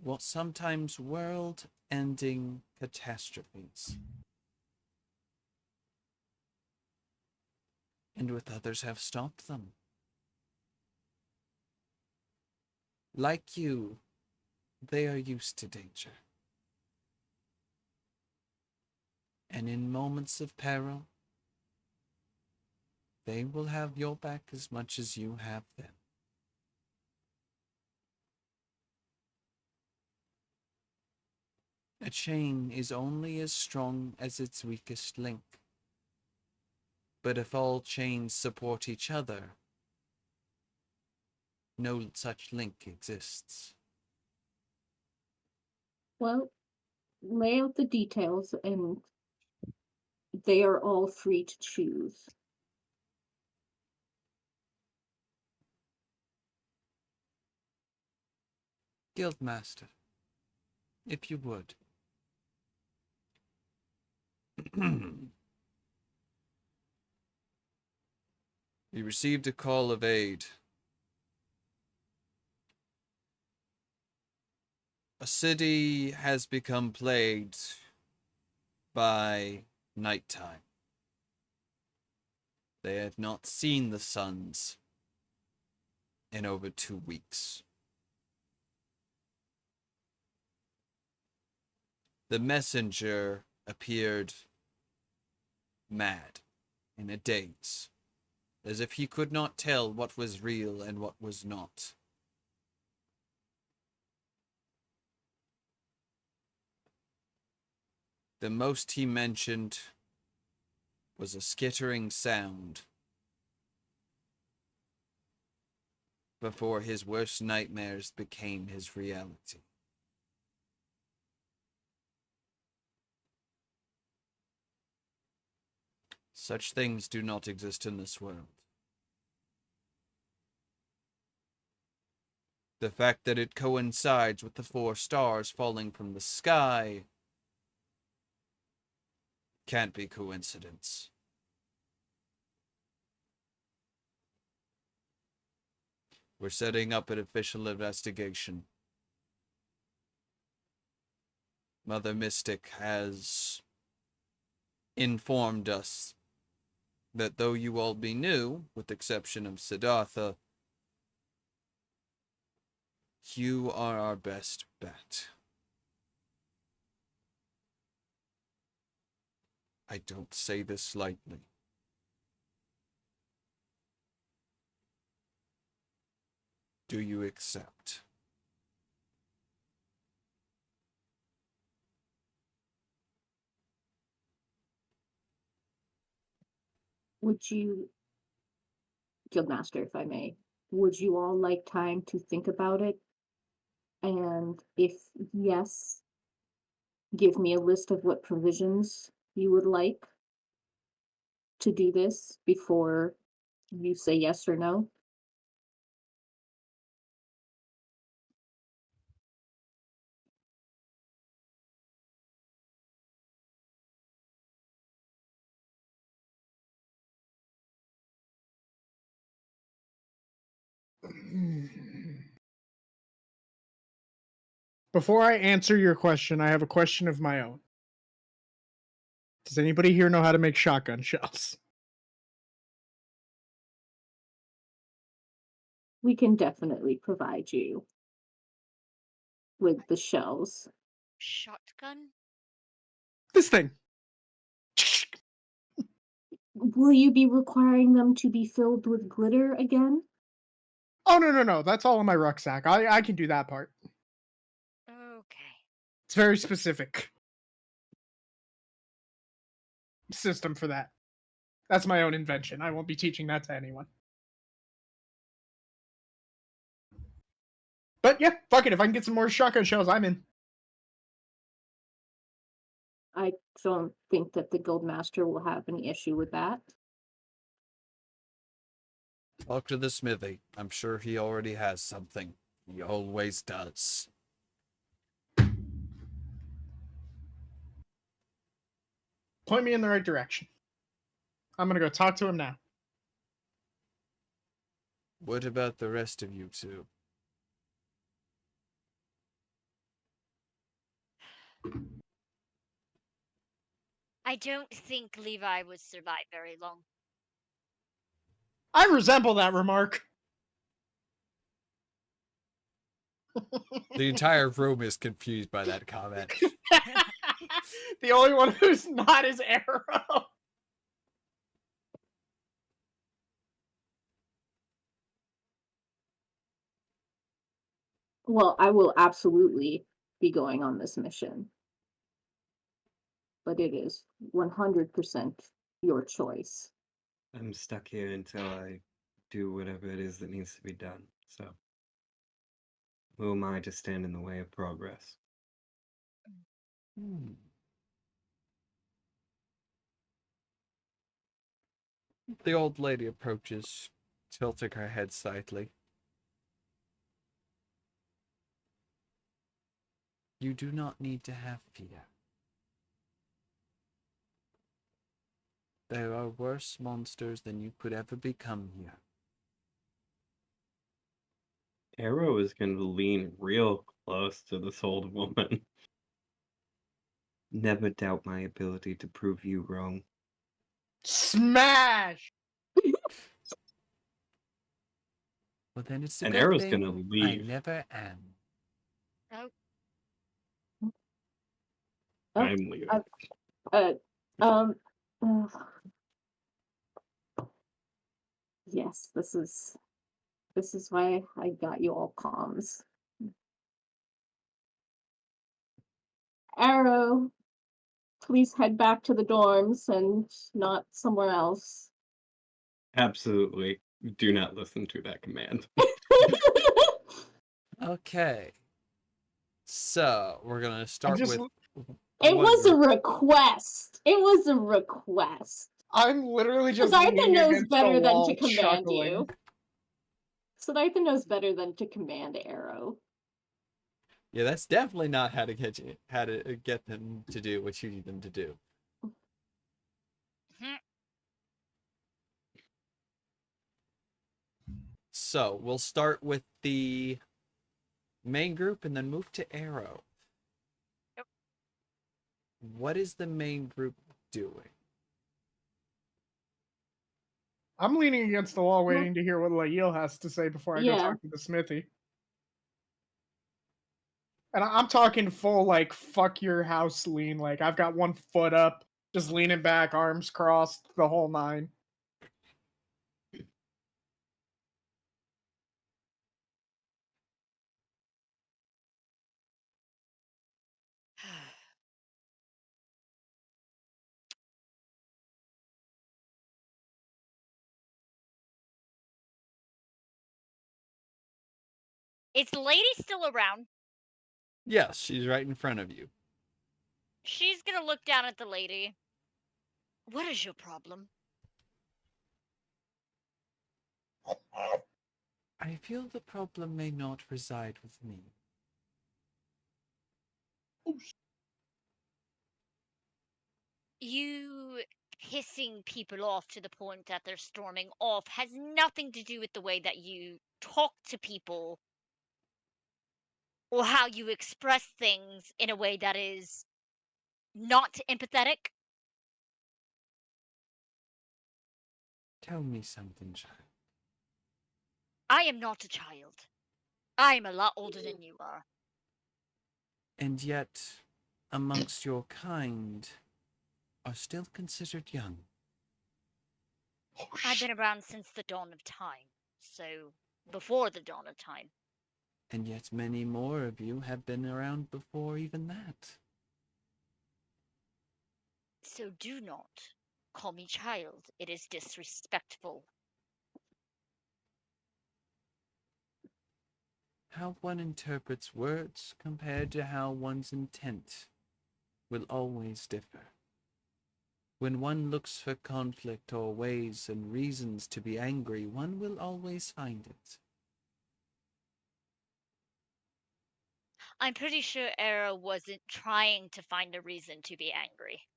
what sometimes world-ending catastrophes. And with others have stopped them. Like you, they are used to danger. And in moments of peril, they will have your back as much as you have them. A chain is only as strong as its weakest link. But if all chains support each other, no such link exists. Well, lay out the details and they are all free to choose. Guildmaster, if you would. We received a call of aid. A city has become plagued by nighttime. They have not seen the suns in over 2 weeks. The messenger appeared mad, in a daze, as if he could not tell what was real and what was not. The most he mentioned was a skittering sound before his worst nightmares became his reality. Such things do not exist in this world. The fact that it coincides with the 4 stars falling from the sky can't be coincidence. We're setting up an official investigation. Mother Mystic has informed us that though you all be new, with the exception of Siddhartha, you are our best bet. I don't say this lightly. Do you accept? would you, Guildmaster, if I may, would you all like time to think about it? And if yes, give me a list of what provisions you would like to do this before you say yes or no. Before I answer your question, I have a question of my own. Does anybody here know how to make shotgun shells? We can definitely provide you with the shells. Shotgun? This thing. Will you be requiring them to be filled with glitter again? Oh, no. That's all in my rucksack. I can do that part. Okay. It's very specific system for that. That's my own invention. I won't be teaching that to anyone. But yeah, fuck it. If I can get some more shotgun shells, I'm in. I don't think that the Guildmaster will have any issue with that. Talk to the smithy. I'm sure he already has something. He always does. Point me in the right direction. I'm gonna go talk to him now. What about the rest of you two? I don't think Levi would survive very long. I resemble that remark. The entire room is confused by that comment. The only one who's not is Arrow. Well, I will absolutely be going on this mission. But it is 100% your choice. I'm stuck here until I do whatever it is that needs to be done. So, who am I to stand in the way of progress? The old lady approaches, tilting her head slightly. You do not need to have fear. There are worse monsters than you could ever become here. Arrow is going to lean real close to this old woman. Never doubt my ability to prove you wrong. Smash! Well, then it's a And good Arrow's thing gonna I leave. never am. Oh, Oh, I'm leaving. um, uh, yes, this is why I got you all comms. Arrow, please head back to the dorms and not somewhere else. Absolutely. Do not listen to that command. Okay. So, we're going to start with... It one was a group. request. It was a request. I'm literally just Siddhartha leaning knows against better the than wall, to command chuckling. you. Siddhartha knows better than to command Arrow. Yeah, that's definitely not how to get them to do what you need them to do. So, we'll start with the main group and then move to Arrow. Yep. What is the main group doing? I'm leaning against the wall waiting to hear what Layil has to say before I go Yeah. talk to the smithy. And I'm talking full, like, fuck your house lean. Like, I've got one foot up, just leaning back, arms crossed, the whole nine. Is the lady still around? Yes, she's right in front of you. She's gonna look down at the lady. What is your problem? I feel the problem may not reside with me. You pissing people off to the point that they're storming off has nothing to do with the way that you talk to people or how you express things in a way that is not empathetic. Tell me something, child. I am not a child. I am a lot older than you are. And yet, amongst your kind, are still considered young. I've been around since the dawn of time. So, before the dawn of time. And yet many more of you have been around before even that. So do not call me child. It is disrespectful. How one interprets words compared to how one's intent will always differ. When one looks for conflict or ways and reasons to be angry, one will always find it. I'm pretty sure Era wasn't trying to find a reason to be angry.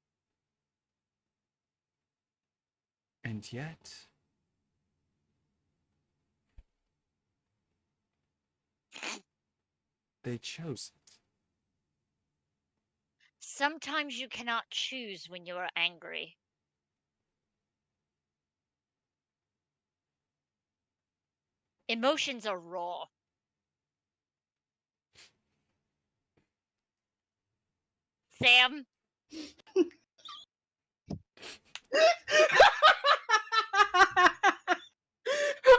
And yet, they chose it. Sometimes you cannot choose when you are angry. Emotions are raw. Sam?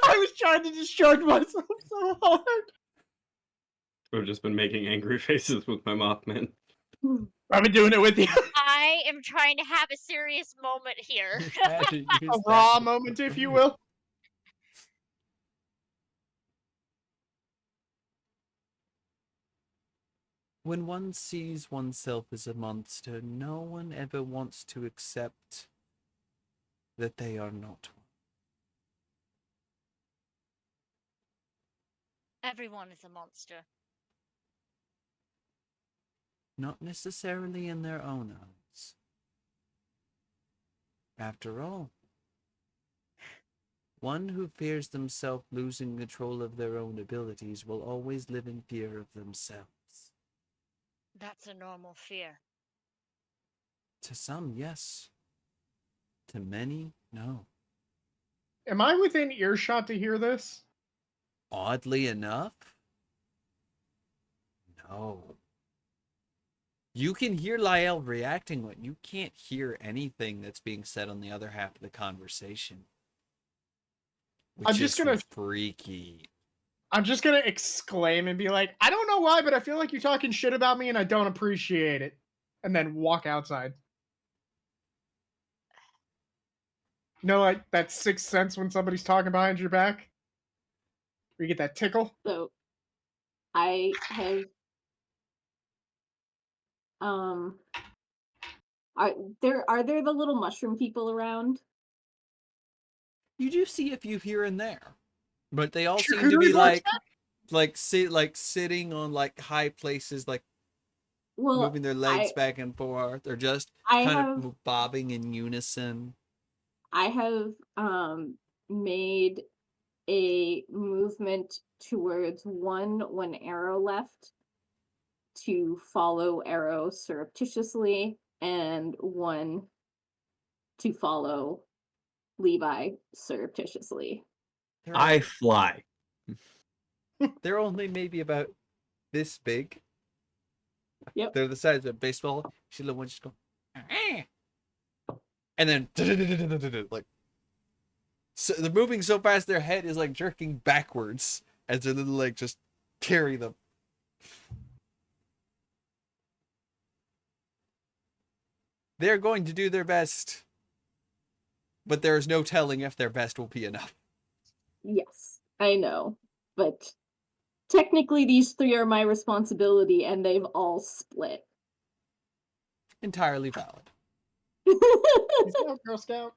I was trying to discharge myself so hard. I've just been making angry faces with my Mothman. I've been doing it with you. I am trying to have a serious moment here. Had to use A that. raw moment, if you will. When one sees oneself as a monster, no one ever wants to accept that they are not one. Everyone is a monster. Not necessarily in their own eyes. After all, one who fears themselves losing control of their own abilities will always live in fear of themselves. That's a normal fear. To some, yes. To many, no. Am I within earshot to hear this? Oddly enough, no. You can hear Layil reacting, but you can't hear anything that's being said on the other half of the conversation. Which I'm just gonna freaky. I'm just gonna exclaim and be like, I don't know why, but I feel like you're talking shit about me and I don't appreciate it. And then walk outside. You know, like that sixth sense when somebody's talking behind your back? Where you get that tickle? So I have are there the little mushroom people around? You do see a few here and there, but they all seem to Charcuterie be boards? sitting on like high places, like Well, moving their legs back and forth, or just kind of bobbing in unison. I have made a movement towards one when Arrow left to follow Arrow surreptitiously, and one to follow Levi surreptitiously. I fly. They're only maybe about this big. Yep. They're the size of a baseball. See the one just go, and then like, so they're moving so fast their head is like jerking backwards as their little leg just carry them. They're going to do their best, but there is no telling if their best will be enough. Yes, I know, but technically these three are my responsibility, and they've all split. Entirely valid. He's no Girl Scout.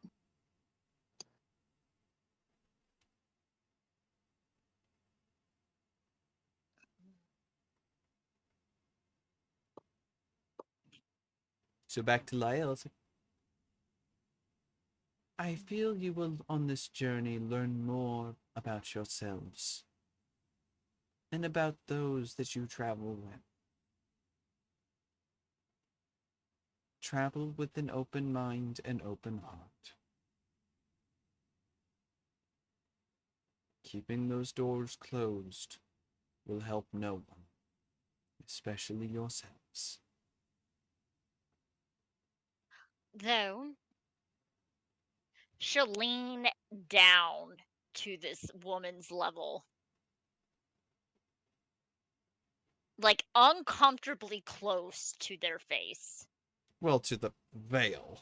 So back to Layil. It's like, I feel you will, on this journey, learn more about yourselves and about those that you travel with. Travel with an open mind and open heart. Keeping those doors closed will help no one, especially yourselves. Though, she'll lean down to this woman's level. Like, uncomfortably close to their face. Well, to the veil.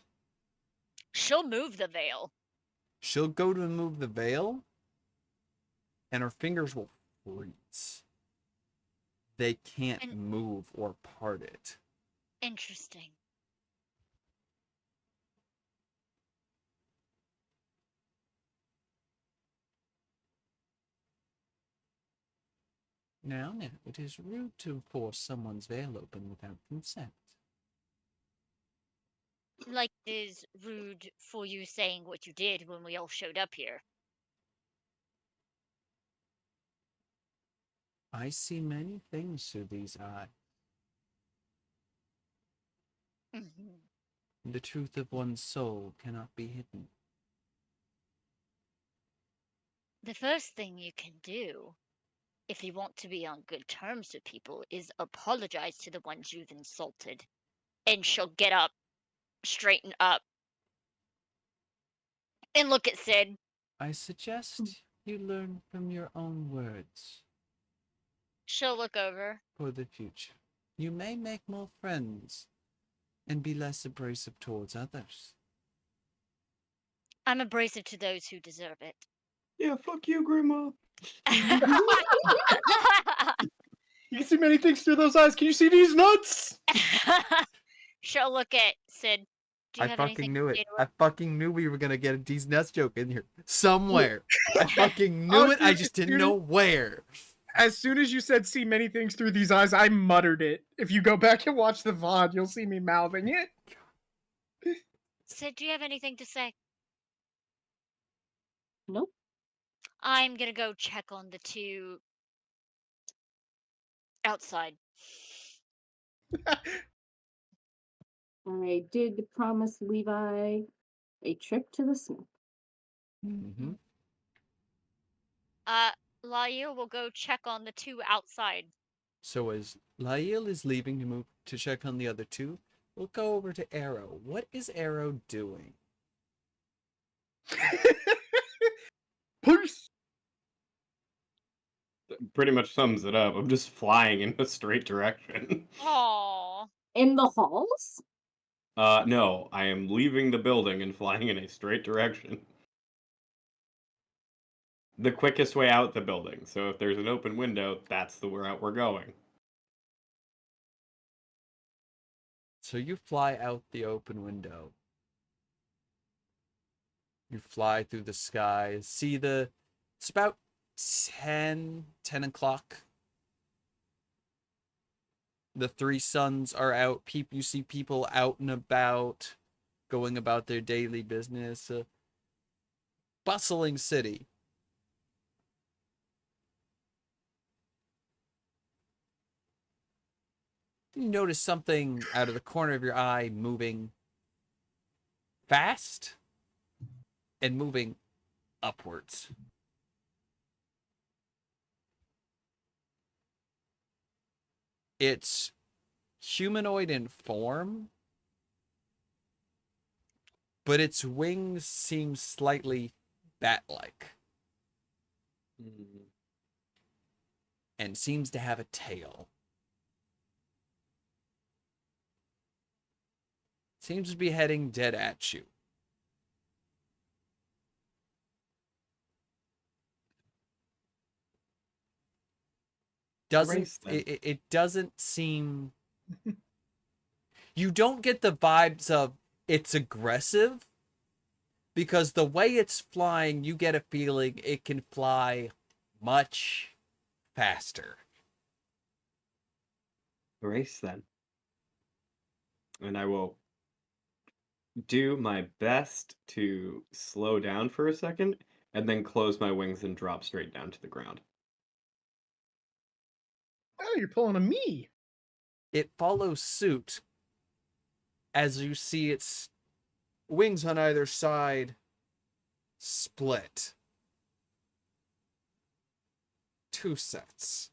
She'll move the veil. She'll go to move the veil, and her fingers will freeze. They can't move or part it. Interesting. Now, it is rude to force someone's veil open without consent. Like it is rude for you saying what you did when we all showed up here. I see many things through these eyes. Mm-hmm. The truth of one's soul cannot be hidden. The first thing you can do, if you want to be on good terms with people, is apologize to the ones you've insulted. And she'll get up, straighten up, and look at Sid. I suggest you learn from your own words She'll look over. for the future. You may make more friends and be less abrasive towards others. I'm abrasive to those who deserve it. Yeah, fuck you, Grandma. You can see many things through those eyes. Can you see these nuts? She'll look at Sid. Do you I have fucking anything knew to it. say to her? I fucking knew we were gonna get a D's nuts joke in here somewhere. I fucking knew Oh, it. I dude, just didn't dude. know where. As soon as you said see many things through these eyes, I muttered it. If you go back and watch the VOD, you'll see me mouthing it. Sid, do you have anything to say? Nope. I'm gonna go check on the two outside. I did promise Levi a trip to the smith. Mm-hmm. Layil will go check on the two outside. So as Layil is leaving to move to check on the other two, we'll go over to Arrow. What is Arrow doing? Peace. Pretty much sums it up. I'm just flying in a straight direction. Aww. In the halls? No, I am leaving the building and flying in a straight direction. The quickest way out the building. So if there's an open window, that's the route we're going. So you fly out the open window. You fly through the sky, see it's about 10 o'clock. The three suns are out. You see people out and about, going about their daily business. Bustling city. You notice something out of the corner of your eye moving fast and moving upwards. It's humanoid in form, but its wings seem slightly bat-like and seems to have a tail. Seems to be heading dead at you. doesn't then. it doesn't seem you don't get the vibes of it's aggressive, because the way it's flying, you get a feeling it can fly much faster. Erase then. And I will do my best to slow down for a second and then close my wings and drop straight down to the ground. Oh, you're pulling a me. It follows suit as you see its wings on either side split. 2 sets.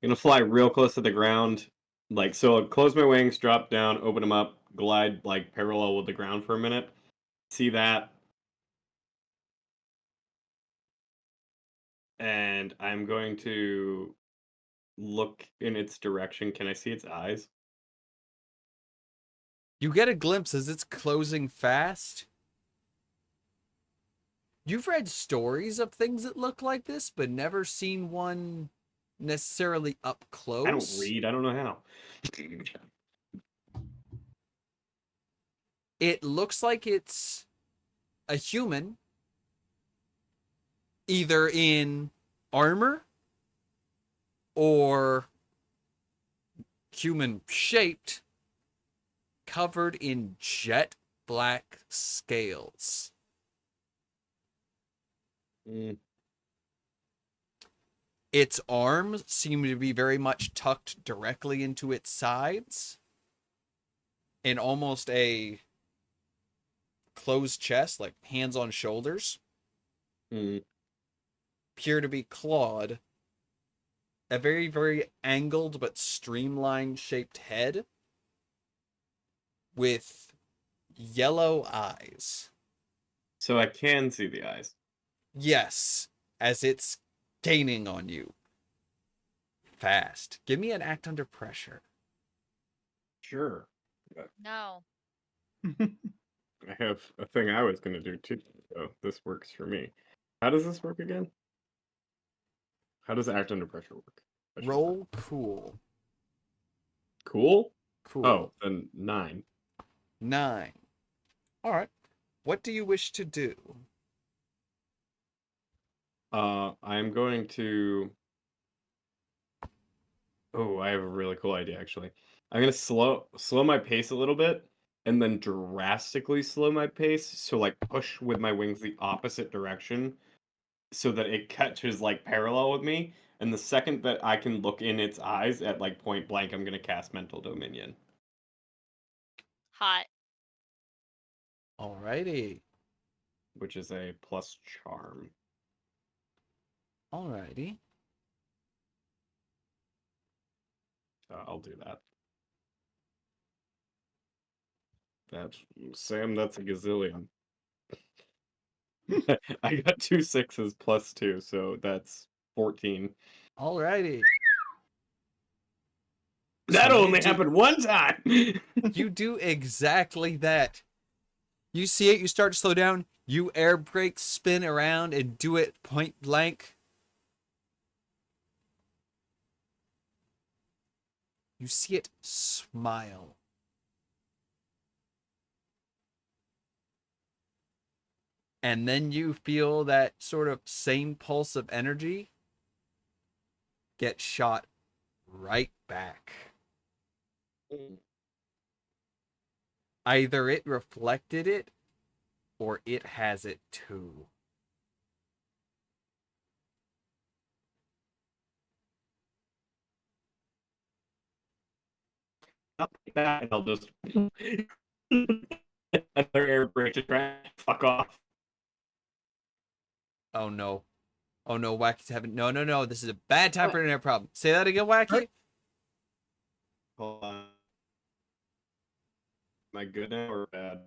Gonna fly real close to the ground. Like, so I'll close my wings, drop down, open them up, glide like parallel with the ground for a minute. See that? And I'm going to look in its direction. Can I see its eyes? You get a glimpse as it's closing fast. You've read stories of things that look like this, but never seen one necessarily up close. I don't read. I don't know how. It looks like it's a human, either in armor or human shaped, covered in jet black scales. Its arms seem to be very much tucked directly into its sides in almost a closed chest, like hands on shoulders. Appear to be clawed. A very, very angled but streamlined shaped head with yellow eyes. So I can see the eyes. Yes, as it's gaining on you. Fast. Give me an act under pressure. Sure. No. I have a thing I was going to do too, so this works for me. How does this work again? How does act under pressure work? Roll cool. Cool? Cool. Oh, then 9. 9. All right. What do you wish to do? I'm going to... Oh, I have a really cool idea, actually. I'm going to slow my pace a little bit, and then drastically slow my pace, so, like, push with my wings the opposite direction, so that it catches, like, parallel with me, and the second that I can look in its eyes at, like, point blank, I'm going to cast Mental Dominion. Hot. Alrighty. Which is a plus charm. Alrighty. I'll do that. Sam, that's a gazillion. I got 2 6s plus 2, so that's 14. Alrighty. That So you only do- happened one time! You do exactly that. You see it, you start to slow down, you air brake, spin around, and do it point blank. You see it smile. And then you feel that sort of same pulse of energy get shot right back. Either it reflected it, or it has it too. Not like that, and I'll just... Another air brake to try and fuck off. Oh no. Oh no, Wacky's having... No. This is a bad time for an air problem. Say that again, Wacky. Hold on. Am I good now or bad?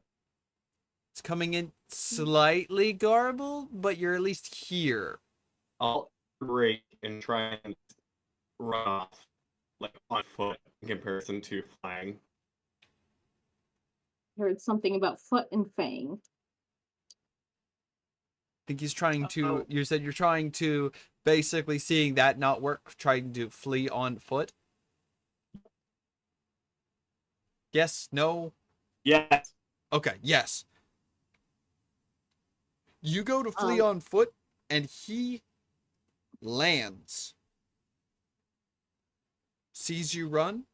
It's coming in slightly garbled, but you're at least here. I'll brake and try and run off. like on foot in comparison to flying. Heard something about foot and fang. I think he's trying to. Oh. You said you're trying to basically seeing that not work, trying to flee on foot. Yes. No. Yes. Okay. Yes. You go to flee on foot, and he lands. Sees you run.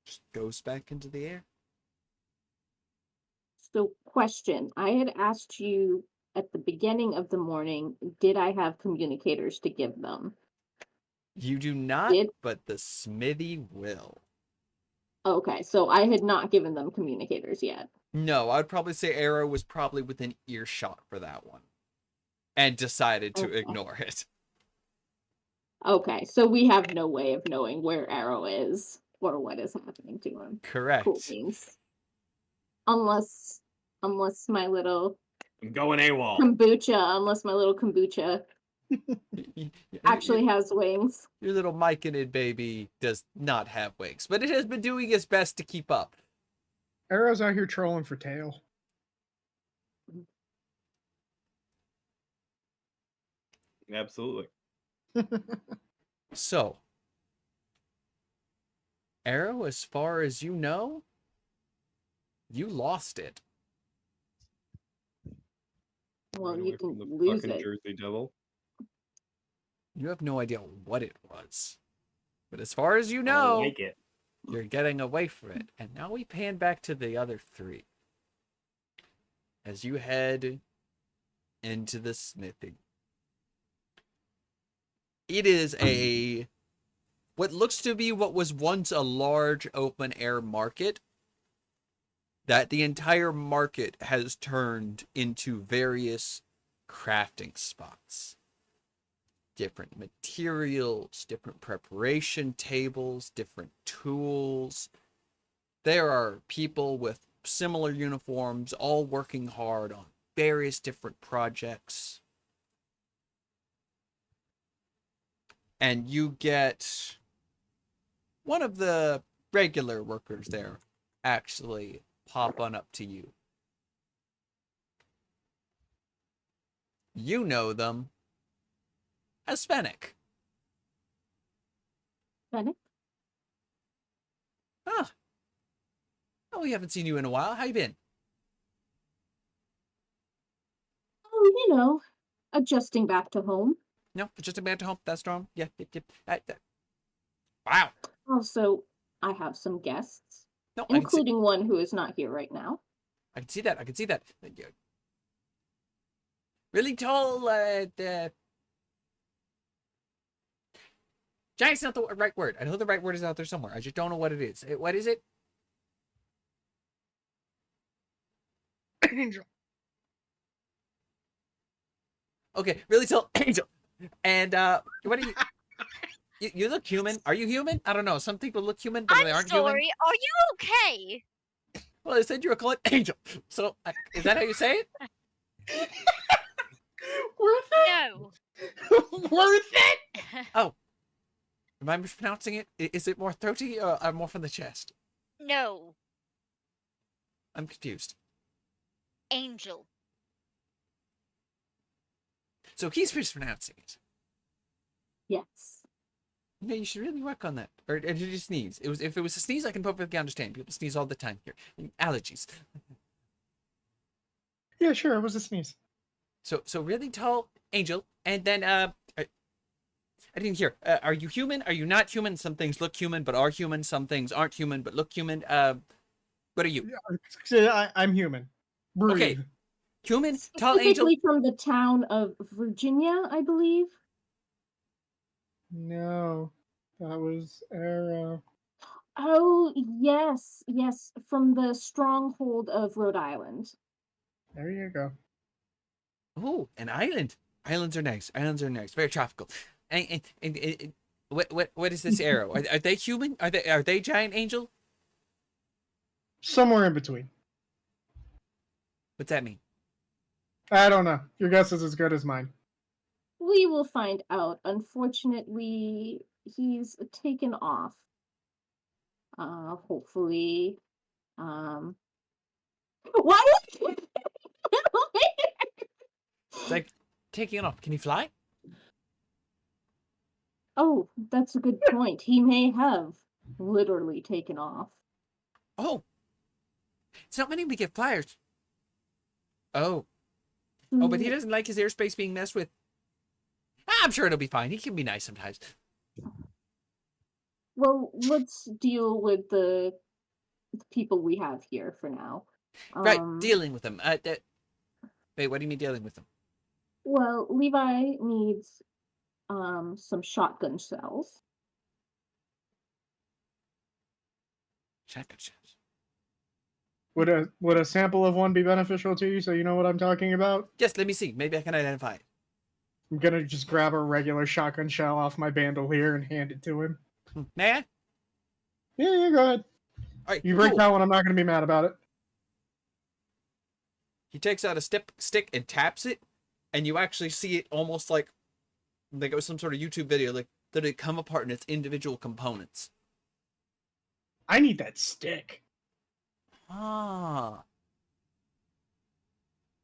Just goes back into the air. So, question. I had asked you at the beginning of the morning, did I have communicators to give them? You do not, Did but the smithy will. Okay, so I had not given them communicators yet. No, I'd probably say Arrow was probably within earshot for that one. And decided to Okay. ignore it. Okay, so we have no way of knowing where Arrow is or what is happening to him. Correct. Cool beans. Unless my little I'm going AWOL. unless my little kombucha actually has wings. Your little myconid baby does not have wings, but it has been doing its best to keep up. Arrow's out here trolling for tail. Absolutely. So, Arrow, as far as you know, you lost it. Well, Ran you away from can the lose fucking it. Jersey Devil. You have no idea what it was. But as far as you I know, like it. you're getting away from it. And now we pan back to the other three. As you head into the smithy. It is what looks to be what was once a large open air market, that the entire market has turned into various crafting spots. Different materials, different preparation tables, different tools. There are people with similar uniforms all working hard on various different projects. And you get one of the regular workers there actually pop on up to you. You know them as Fennec. Fennec? Huh. Oh, we haven't seen you in a while. How you been? Oh, adjusting back to home. No, just a man to home. That's strong. Yeah, yep. Wow. Also, I have some guests, No, I can see. including one who is not here right now. I can see that. I can see that. Really tall. Giant's not the right word. I know the right word is out there somewhere. I just don't know what it is. What is it? Angel. Okay, really tall angel. And what are you? You look human. Are you human? I don't know. Some people look human, but they I'm aren't human. sorry. Are you okay? Well, they said you were called Angel. So, is that how you say it? Worth it? No. Worth it? Oh. Am I mispronouncing it? Is it more throaty or more from the chest? No. I'm confused. Angel. So he's mispronouncing it. Yes. Yeah, you should really work on that. Or did you sneeze? If it was a sneeze, I can perfectly understand. People sneeze all the time here. Allergies. Yeah, sure. It was a sneeze. So really tall angel, and then I didn't hear. Are you human? Are you not human? Some things look human but are human. Some things aren't human but look human. What are you? I'm human. Breathe. Okay. Human, tall angel. Specifically from the town of Virginia, I believe. No, that was Arrow. Oh, yes, from the stronghold of Rhode Island. There you go. Oh, an island. Islands are nice. Islands are nice. Very tropical. And what is this Arrow? Are they human? Are they giant angel? Somewhere in between. What's that mean? I don't know. Your guess is as good as mine. We We will find out. Unfortunately, he's taken off. Hopefully, why? It's like taking it off. Can he fly? Oh, that's a good point. He may have literally taken off. Oh, it's not many we get flyers. Oh, but he doesn't like his airspace being messed with. I'm sure it'll be fine. He can be nice sometimes. Well, let's deal with the people we have here for now. Right, dealing with them. Wait, what do you mean dealing with them? Well, Levi needs some shotgun shells. Shotgun shells. Would a sample of one be beneficial to you, so you know what I'm talking about? Yes, let me see. Maybe I can identify it. I'm gonna just grab a regular shotgun shell off my bandolier and hand it to him. May I? Yeah, go ahead. All right, You break cool. that one, I'm not gonna be mad about it. He takes out a stick and taps it, and you actually see it almost like it was some sort of YouTube video, like that it come apart in its individual components. I need that stick. Ah.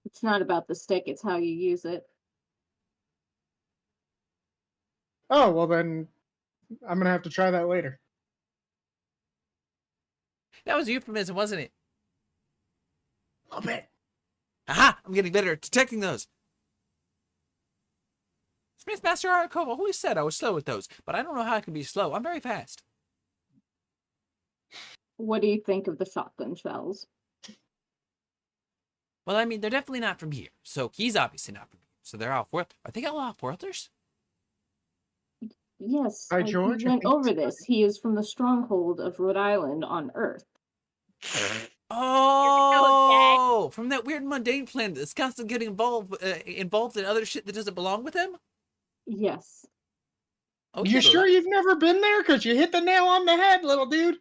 It's not about the stick, it's how you use it. Oh, well then, I'm gonna have to try that later. That was a euphemism, wasn't it? A little bit. Aha! I'm getting better at detecting those. Smithmaster Article always said I was slow with those, but I don't know how I can be slow. I'm very fast. What do you think of the shotgun shells? Well, I mean, they're definitely not from here, so he's obviously not from here. So they're off-world. Are they all off-worlders? Yes, Hi, George. we I went think over it's this. He is from the stronghold of Rhode Island on Earth. Oh, from that weird mundane planet that's constantly getting involved in other shit that doesn't belong with them? Yes. Oh, You sure you've never been there? Because you hit the nail on the head, little dude.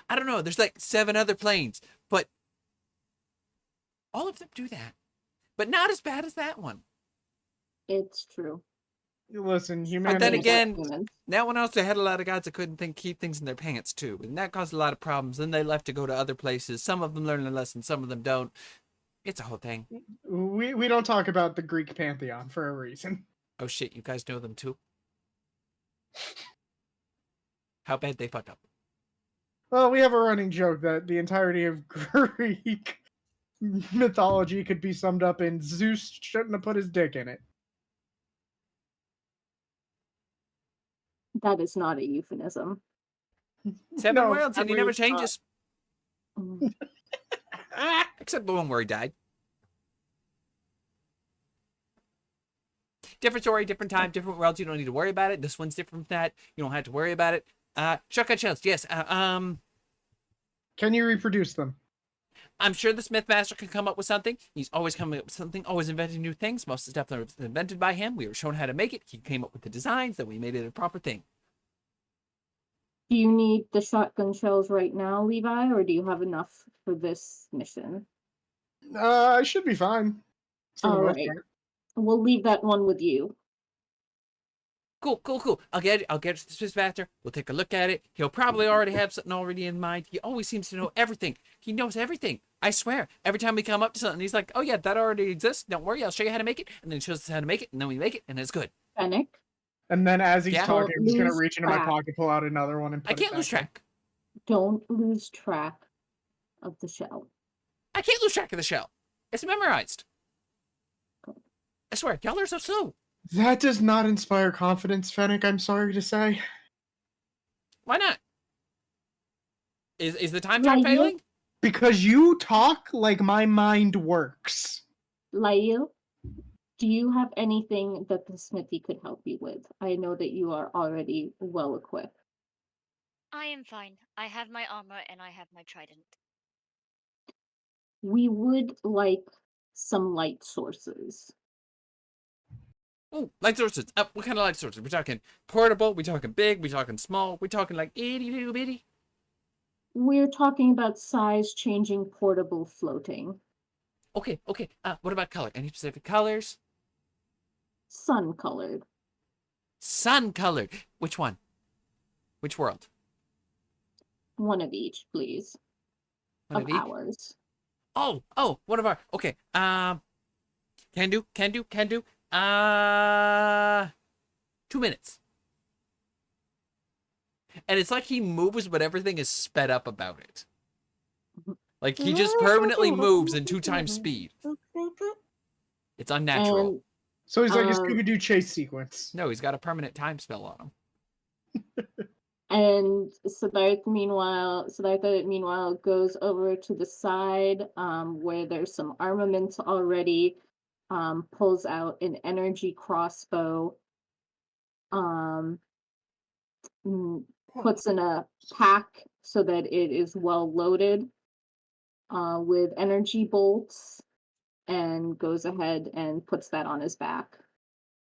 I don't know. There's like 7 other planes, but all of them do that. But not as bad as that one. It's true. Listen, But humanity. then again, Humans. that one also had a lot of gods that couldn't keep things in their pants too, and that caused a lot of problems. Then they left to go to other places. Some of them learn a lesson, some of them don't. It's a whole thing. We don't talk about the Greek pantheon for a reason. Oh shit, you guys know them too? How bad they fucked up. Well, we have a running joke that the entirety of Greek mythology could be summed up in Zeus shouldn't have put his dick in it. That is not a euphemism. 7 No, worlds and he never sadly, changes. Mm. Except the one where he died. Different story, different time, different worlds. You don't need to worry about it. This one's different from that. You don't have to worry about it. Shotgun shells, yes. Can you reproduce them? I'm sure the Smith Master can come up with something. He's always coming up with something, always inventing new things. Most of the stuff that was invented by him, we were shown how to make it. He came up with the designs, then we made it a proper thing. Do you need the shotgun shells right now, Levi, or do you have enough for this mission? I should be fine. For the All most right. part. We'll leave that one with you. Cool. I'll get it to the Smith Master. We'll take a look at it. He'll probably already have something already in mind. He always seems to know everything. He knows everything. I swear. Every time we come up to something, he's like, oh yeah, that already exists. Don't worry, I'll show you how to make it. And then he shows us how to make it, and then we make it, and it's good. Fennec, And then as he's Yeah. talking, I'm just gonna Lose reach into my track. pocket, pull out another one, and put I can't it lose back in. track. don't lose track of the shell. I can't lose track of the shell. It's memorized. I swear, y'all are so slow. That does not inspire confidence, Fennec, I'm sorry to say. Why not? Is the time Layil? failing? Because you talk like my mind works. Layil, do you have anything that the smithy could help you with? I know that you are already well equipped. I am fine. I have my armor and I have my trident. We would like some light sources. Oh, light sources. What kind of light sources? We're talking portable, we're talking big, we're talking small, we're talking like itty little bitty. We're talking about size changing portable floating. Okay. What about color? Any specific colors? sun-colored. Sun-colored. Which one? Which world? One of each, please. One Of of each? ours. Oh, one of our. Okay. Can do. 2 minutes. And it's like he moves, but everything is sped up about it. Like he just permanently moves in 2 times speed. It's unnatural. And So he's like a Um, Scooby-Doo chase sequence. No, he's got a permanent time spell on him. And Siddhartha meanwhile goes over to the side where there's some armaments already, pulls out an energy crossbow, puts in a pack so that it is well loaded with energy bolts, and goes ahead and puts that on his back.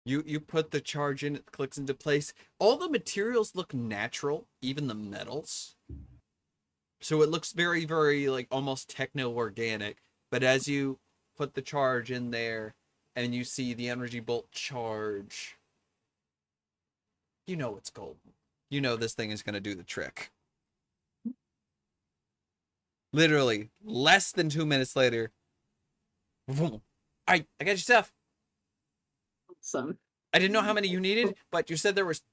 You put the charge in, it clicks into place. All the materials look natural, even the metals. So it looks very, very like almost techno-organic. But as you put the charge in there and you see the energy bolt charge, you know it's golden. You know this thing is going to do the trick. Literally, less than 2 minutes later, boom. I got your stuff. Some I didn't know how many you needed, but you said there was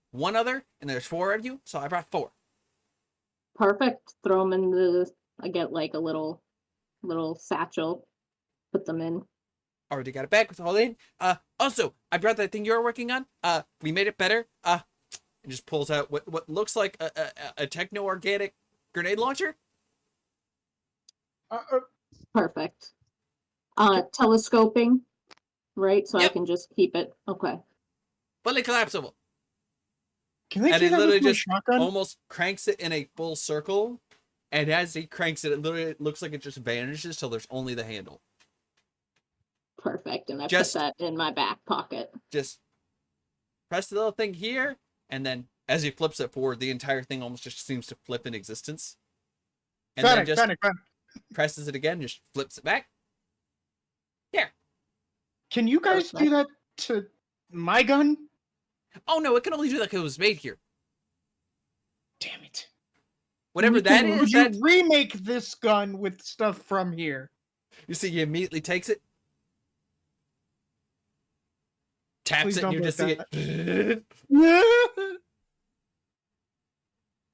one other, and there's 4 of you, so I brought 4. perfect. Throw them in the. I get like a little satchel. Put them in. Already got it back with all in. Also, I brought that thing you were working on. We made it better. It just pulls out what looks like a techno-organic grenade launcher. Perfect. Telescoping, right? So I Yep. can just keep it. Okay. Fully collapsible. Can they And do he that literally with my just shotgun? almost cranks it in a full circle. And as he cranks it, it literally looks like it just vanishes till there's only the handle. Perfect. And I Just- put that in my back pocket. Just press the little thing here, and then as he flips it forward, the entire thing almost just seems to flip in existence. And then just Fennec. presses it again, just flips it back. Here. Can you guys do that to my gun? Oh no, it can only do that because it was made here. Damn it. Whatever that Would is, you that remake this gun with stuff from here? you see, he immediately takes it, taps Please it, and don't you break just see it. Yeah.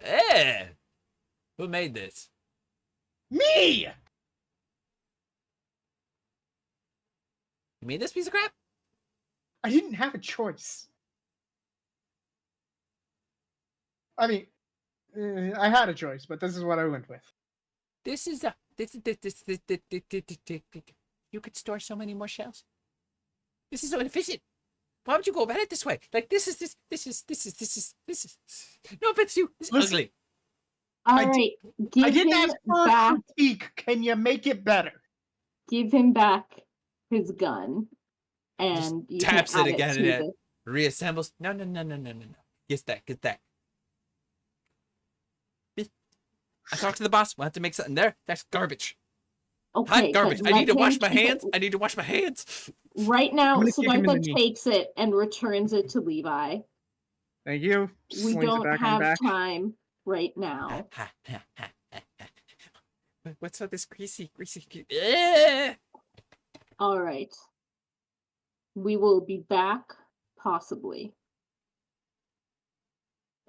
Eh! Who made this? Me! You made this piece of crap? I didn't have a choice. I mean, I had a choice, but this is what I went with. This. You could store so many more shells. This is so inefficient. Why would you go about it this way? Like this is. No offense to you. This is Listen, ugly. All I right. I Give didn't him ask for a back. critique. Can you make it better? Give him back his gun, and you taps can it add again to and it reassembles. No. Get that. I talked to the boss. We'll have to make something there. That's garbage. Okay, Hot garbage. but I need to let wash him my keep it. hands. I need to wash my hands. Right now, I'm gonna kick him in the Siddhartha knee. takes it and returns it to Levi. Thank you. We Slings it don't back on have back. time right now. What's all this greasy? Eh! All right. We will be back, possibly.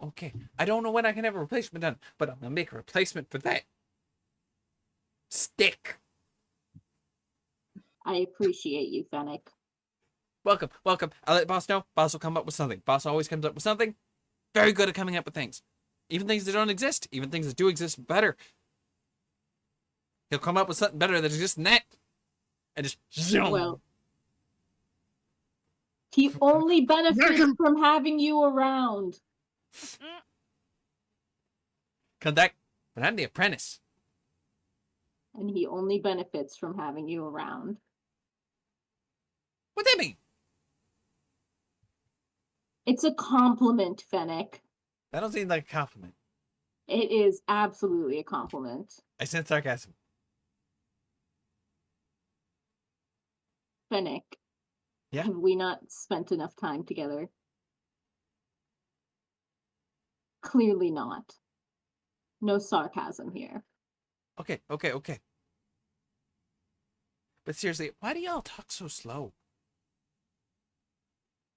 Okay, I don't know when I can have a replacement done, but I'm gonna make a replacement for that stick. I appreciate you, Fennec. Welcome. I'll let boss know. Boss will come up with something. Boss always comes up with something. Very good at coming up with things. Even things that don't exist. Even things that do exist better. He'll come up with something better that exists than that. And just zoom. Well, he only benefits from having you around. Come back. But I'm the apprentice. And he only benefits from having you around. What that mean? It's a compliment, Fennec. That don't seem like a compliment. It is absolutely a compliment. I sense sarcasm. Fennec, Yeah. Have we not spent enough time together? Clearly not. No sarcasm here. Okay. But seriously, why do y'all talk so slow?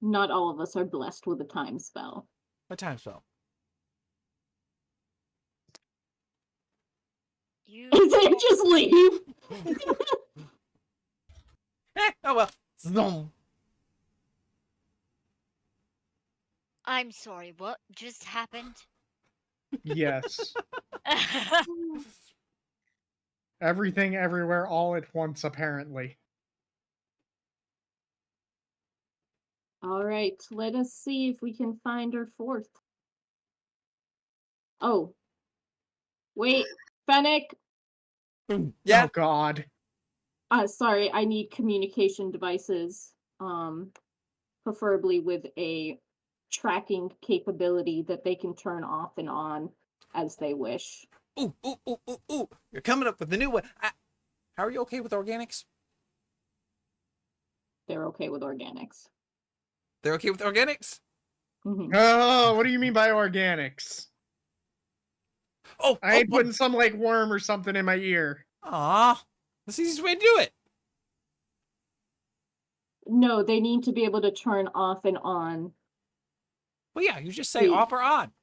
Not all of us are blessed with a time spell. What time spell? You Just leave. Oh well. Zoom. I'm sorry, what just happened? Yes. Everything, everywhere, all at once, apparently. All right, let us see if we can find our fourth. Oh. Wait, Fennec. Yeah. Oh, God. Sorry, I need communication devices. Preferably with a tracking capability that they can turn off and on as they wish. Ooh. You're coming up with a new one. How are you okay with organics? They're okay with organics. They're okay with organics? Mhm. Oh, what do you mean by organics? Oh, I ain't putting some, like, worm or something in my ear. Aw. That's the easiest way to do it. No, they need to be able to turn off and on. Well, yeah, you just say off or on.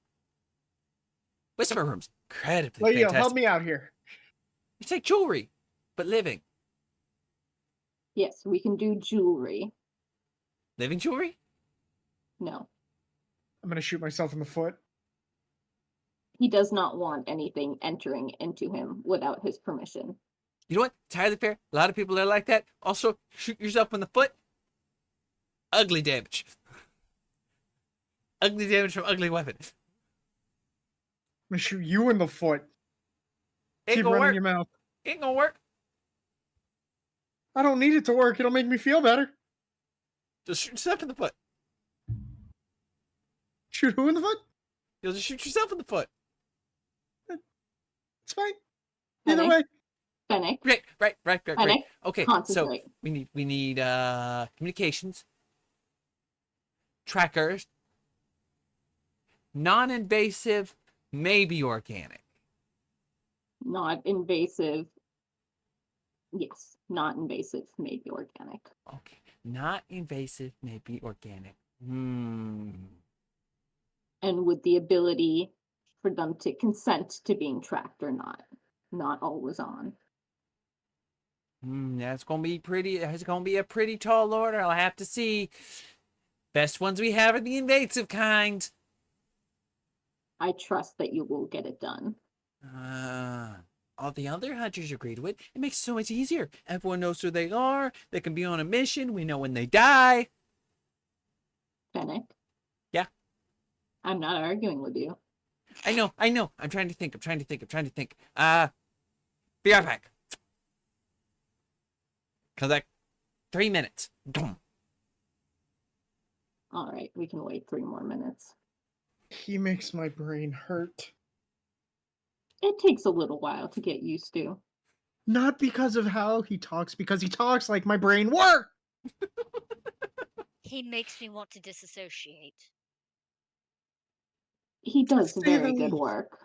Whisper rooms. Incredibly Layil, fantastic. help me out here. You say jewelry, but living. Yes, we can do jewelry. Living jewelry? No. I'm gonna shoot myself in the foot. He does not want anything entering into him without his permission. You know what? Entirely fair. A lot of people are like that. Also, shoot yourself in the foot. Ugly damage. Ugly damage from ugly weapon. I'm gonna shoot you in the foot. Ain't Keep gonna running work. your mouth. Ain't gonna work. I don't need it to work. It'll make me feel better. Just shoot yourself in the foot. Shoot who in the foot? You'll just shoot yourself in the foot. It's fine. Either Fennec. way. Fennec. Right. Fennec. Okay, so Concentrate. we need communications, trackers, non-invasive, maybe organic. Not invasive. Yes, not invasive, maybe organic. Okay, not invasive, maybe organic. Hmm. And with the ability for them to consent to being tracked or not. Not always on. That's gonna be pretty. It's gonna be a pretty tall order. I'll have to see. Best ones we have are the invasive kind. I trust that you will get it done. All the other hunters agreed with. It makes it so much easier. Everyone knows who they are. They can be on a mission. We know when they die. Fennec? Yeah? I'm not arguing with you. I know. I'm trying to think. Be right back. Cause like 3 minutes. Boom. All right, we can wait 3 more minutes. He makes my brain hurt. It takes a little while to get used to. Not because of how he talks, because he talks like my brain works. He makes me want to disassociate. He does Say very the good least. work.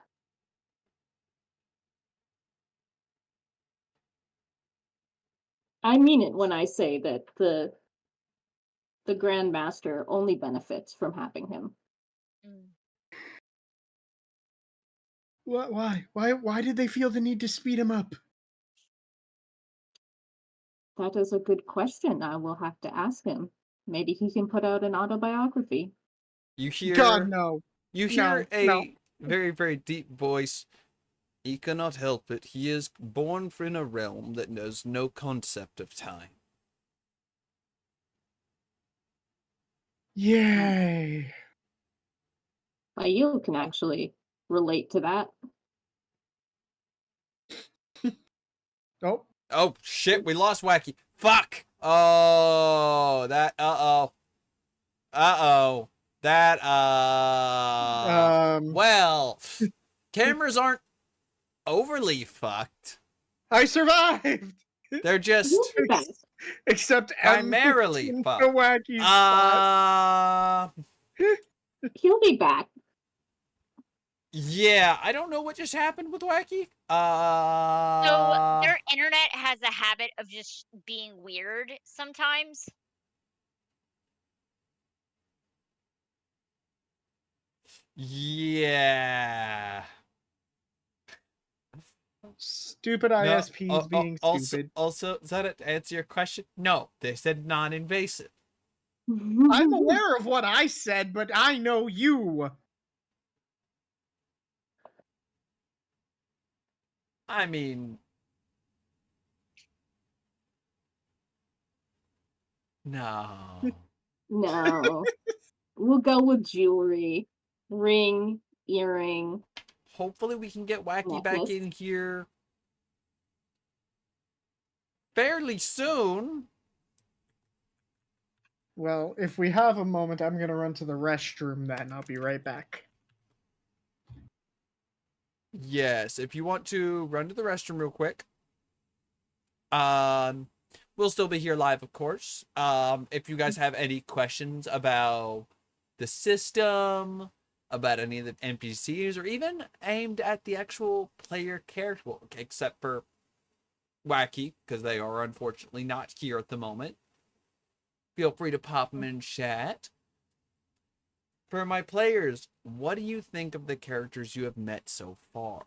I mean it when I say that the Grandmaster only benefits from having him. Why? Why did they feel the need to speed him up? That is a good question. I will have to ask him. Maybe he can put out an autobiography. You hear? God, no. You hear No. a very, very deep voice. He cannot help it. He is born in a realm that knows no concept of time. Yay. You can actually relate to that. Nope. Oh shit! We lost Wacky. Fuck. Oh, that. That. Well, cameras aren't overly fucked. I survived. They're just. You'll be back. Except Primarily M fuck. to Wacky's spot. He'll be back. Yeah, I don't know what just happened with Wacky. So their internet has a habit of just being weird sometimes. Yeah. Stupid No, ISPs being stupid. Also, Zetta, to answer your question, no, they said non-invasive. I'm aware of what I said, but I know you. I mean, no. No. We'll go with jewelry. Ring, earring, Hopefully we can get Wacky back necklace. in here fairly soon. Well, if we have a moment, I'm gonna run to the restroom then. I'll be right back. Yes, if you want to run to the restroom real quick. We'll still be here live, of course. If you guys have any questions about the system, about any of the NPCs, or even aimed at the actual player character, well, except for Wacky, because they are unfortunately not here at the moment, feel free to pop them in chat. For my players, what do you think of the characters you have met so far?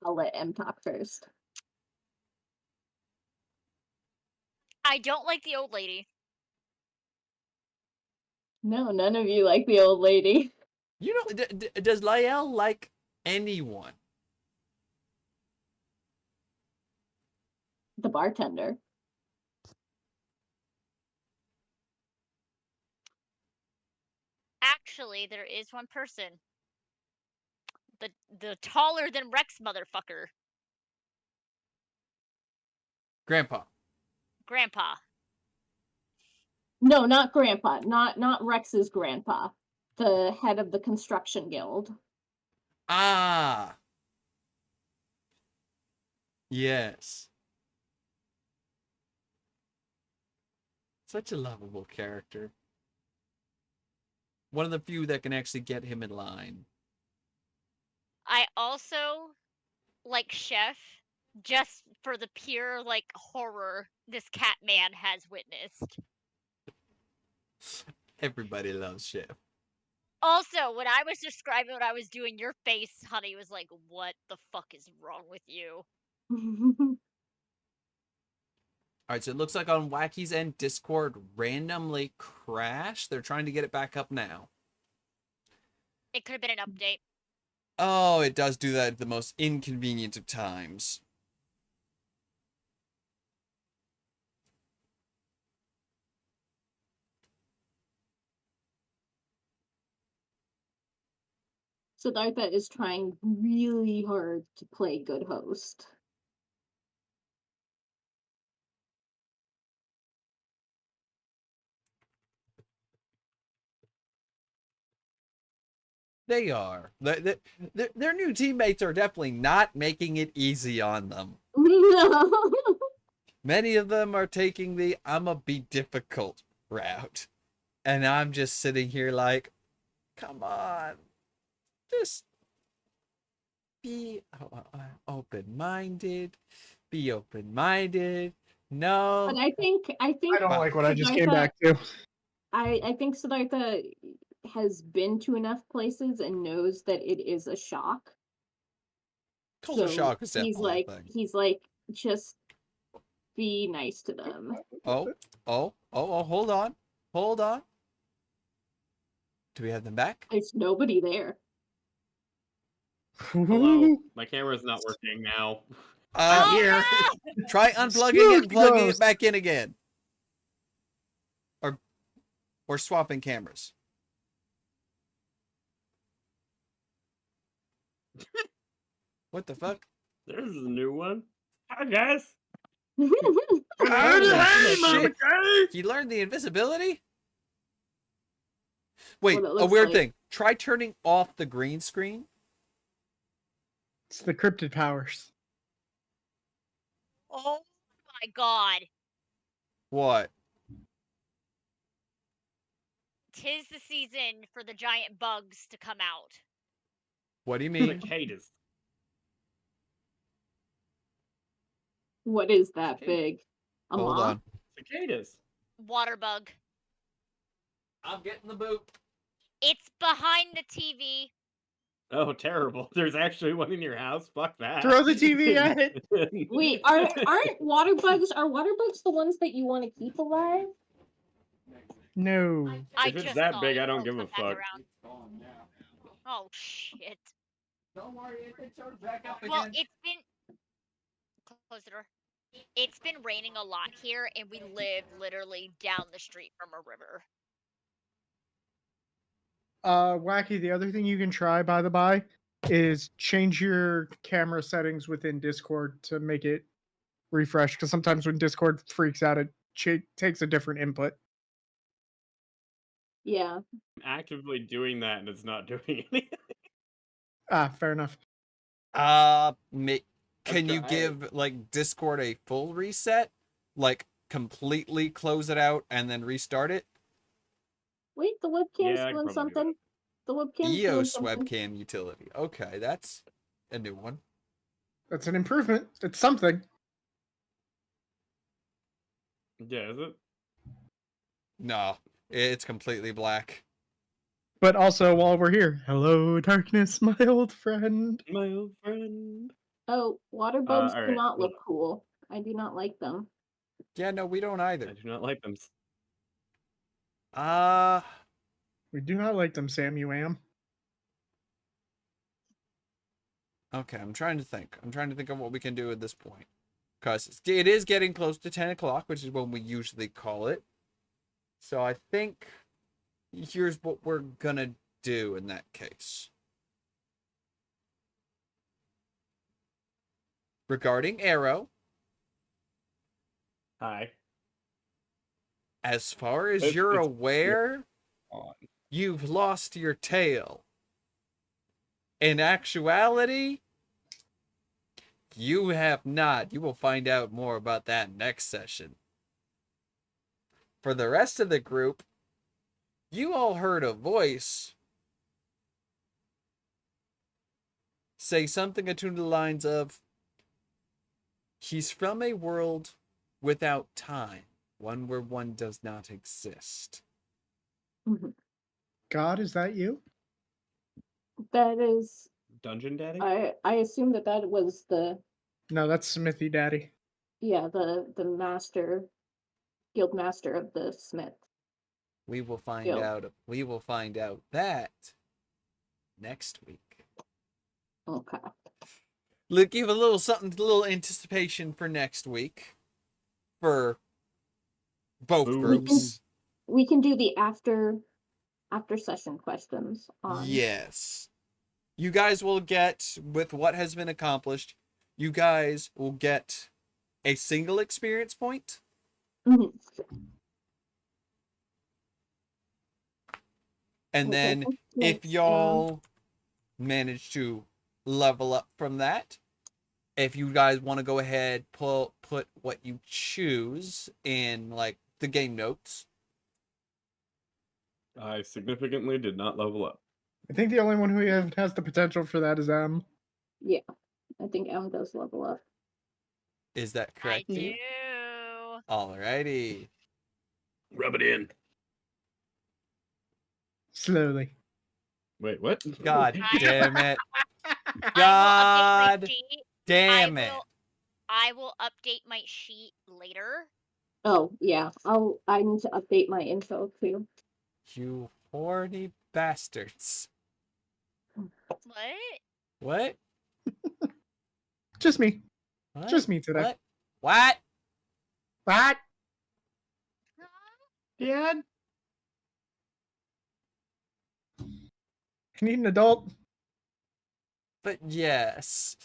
I'll let M talk first. I don't like the old lady. No, none of you like the old lady. You know, does Layil like anyone? The bartender. Actually, there is one person. The taller than Rex motherfucker. Grandpa. Grandpa. No, not grandpa. Not Rex's grandpa. The head of the construction guild. Ah. Yes. Such a lovable character. One of the few that can actually get him in line. I also like Chef just for the pure like horror this cat man has witnessed. Everybody loves Chef. Also, when I was describing what I was doing, your face, honey, was like, "What the fuck is wrong with you?" Alright, so it looks like on Wacky's end, Discord randomly crashed. They're trying to get it back up now. It could have been an update. Oh, it does do that at the most inconvenient of times. Siddhartha is trying really hard to play good host. They are. Their new teammates are definitely not making it easy on them. No. Many of them are taking the I'ma be difficult route. And I'm just sitting here like, come on. Just be open-minded. Be open-minded. No. But I think I don't like what I just came Siddhartha- back to. I think Siddhartha has been to enough places and knows that it is a shock. Culture shock is he's definitely like a thing. he's like, just be nice to them. Oh, hold on. Hold on. Do we have them back? There's nobody there. Hello. My camera's not working now. Oh, here. no! Try unplugging it and plugging Ghost. it back in again. Or swapping cameras. What the fuck? There's a new one. Hi, guys. Hey, shit. Mama He learned the invisibility? Wait, What it a looks weird like. thing. Try turning off the green screen. It's the cryptid powers. Oh my god. What? 'Tis the season for the giant bugs to come out. What do you mean? Cicadas. What is that Cicadas. big? A Hold moth? on. Cicadas. Water bug. I'm getting the boot. It's behind the TV. Oh, terrible. There's actually one in your house? Fuck that. Throw the TV at it. Wait, aren't water bugs? Are water bugs the ones that you want to keep alive? No. I If it's just that saw big, it. I don't It'll give a come back fuck. around. Oh shit. Don't worry, it shows back up Well, it's been close the door. It's been raining a lot here, and we live literally down the street from a river. Wacky, the other thing you can try, by the by, is change your camera settings within Discord to make it refresh. Because sometimes when Discord freaks out, it takes a different input. Yeah. I'm actively doing that and it's not doing anything. Ah, fair enough. Can you tried. give like Discord a full reset? Like completely close it out and then restart it? Wait, the webcam's Yeah, I can doing probably do something. The webcam's doing EOS something. webcam utility. Okay, that's a new one. That's an improvement. It's something. Yeah, is it? No, it's completely black. But also, while we're here, hello, darkness, my old friend. My old friend. Oh, water bugs do alright, not hold look cool. I do not like them. Yeah, no, we don't I either. do not like them. We do not like them, Sam. You am. Okay, I'm trying to think. I'm trying to think of what we can do at this point. Because it is getting close to 10 o'clock, which is when we usually call it. So I think here's what we're gonna do in that case. Regarding Arrow, Hi. as far as It's- you're it's- aware, On. you've lost your tail. In actuality, you have not. You will find out more about that next session. For the rest of the group, you all heard a voice say something attuned to the lines of, he's from a world without time, one where one does not exist. Mhm. God, is that you? That is, Dungeon Daddy? I assume that was the, No, that's Smithy Daddy. yeah, the master, guild master of the smith. We will find Yo. out. We will find out that next week. Okay. Look, give a little something, a little anticipation for next week, for both Ooh. groups. We can do the after session questions on. Yes, you guys will get, with what has been accomplished, you guys will get a single experience point. Mhm. And Okay, then if next, y'all manage to level up from that, if you guys want to go ahead, put what you choose in like the game notes. I significantly did not level up. I think the only one who has the potential for that is M. yeah, I think M does level up. Is that I correct? do. Alrighty. Rub it in. Slowly. Wait, what? God damn it. I God will update my sheet. damn it. I will update my sheet later. Oh yeah, I need to update my info too. You horny bastards. What? What? Just me. What? Just me today. What? What? What? Dad? I need an adult. But yes.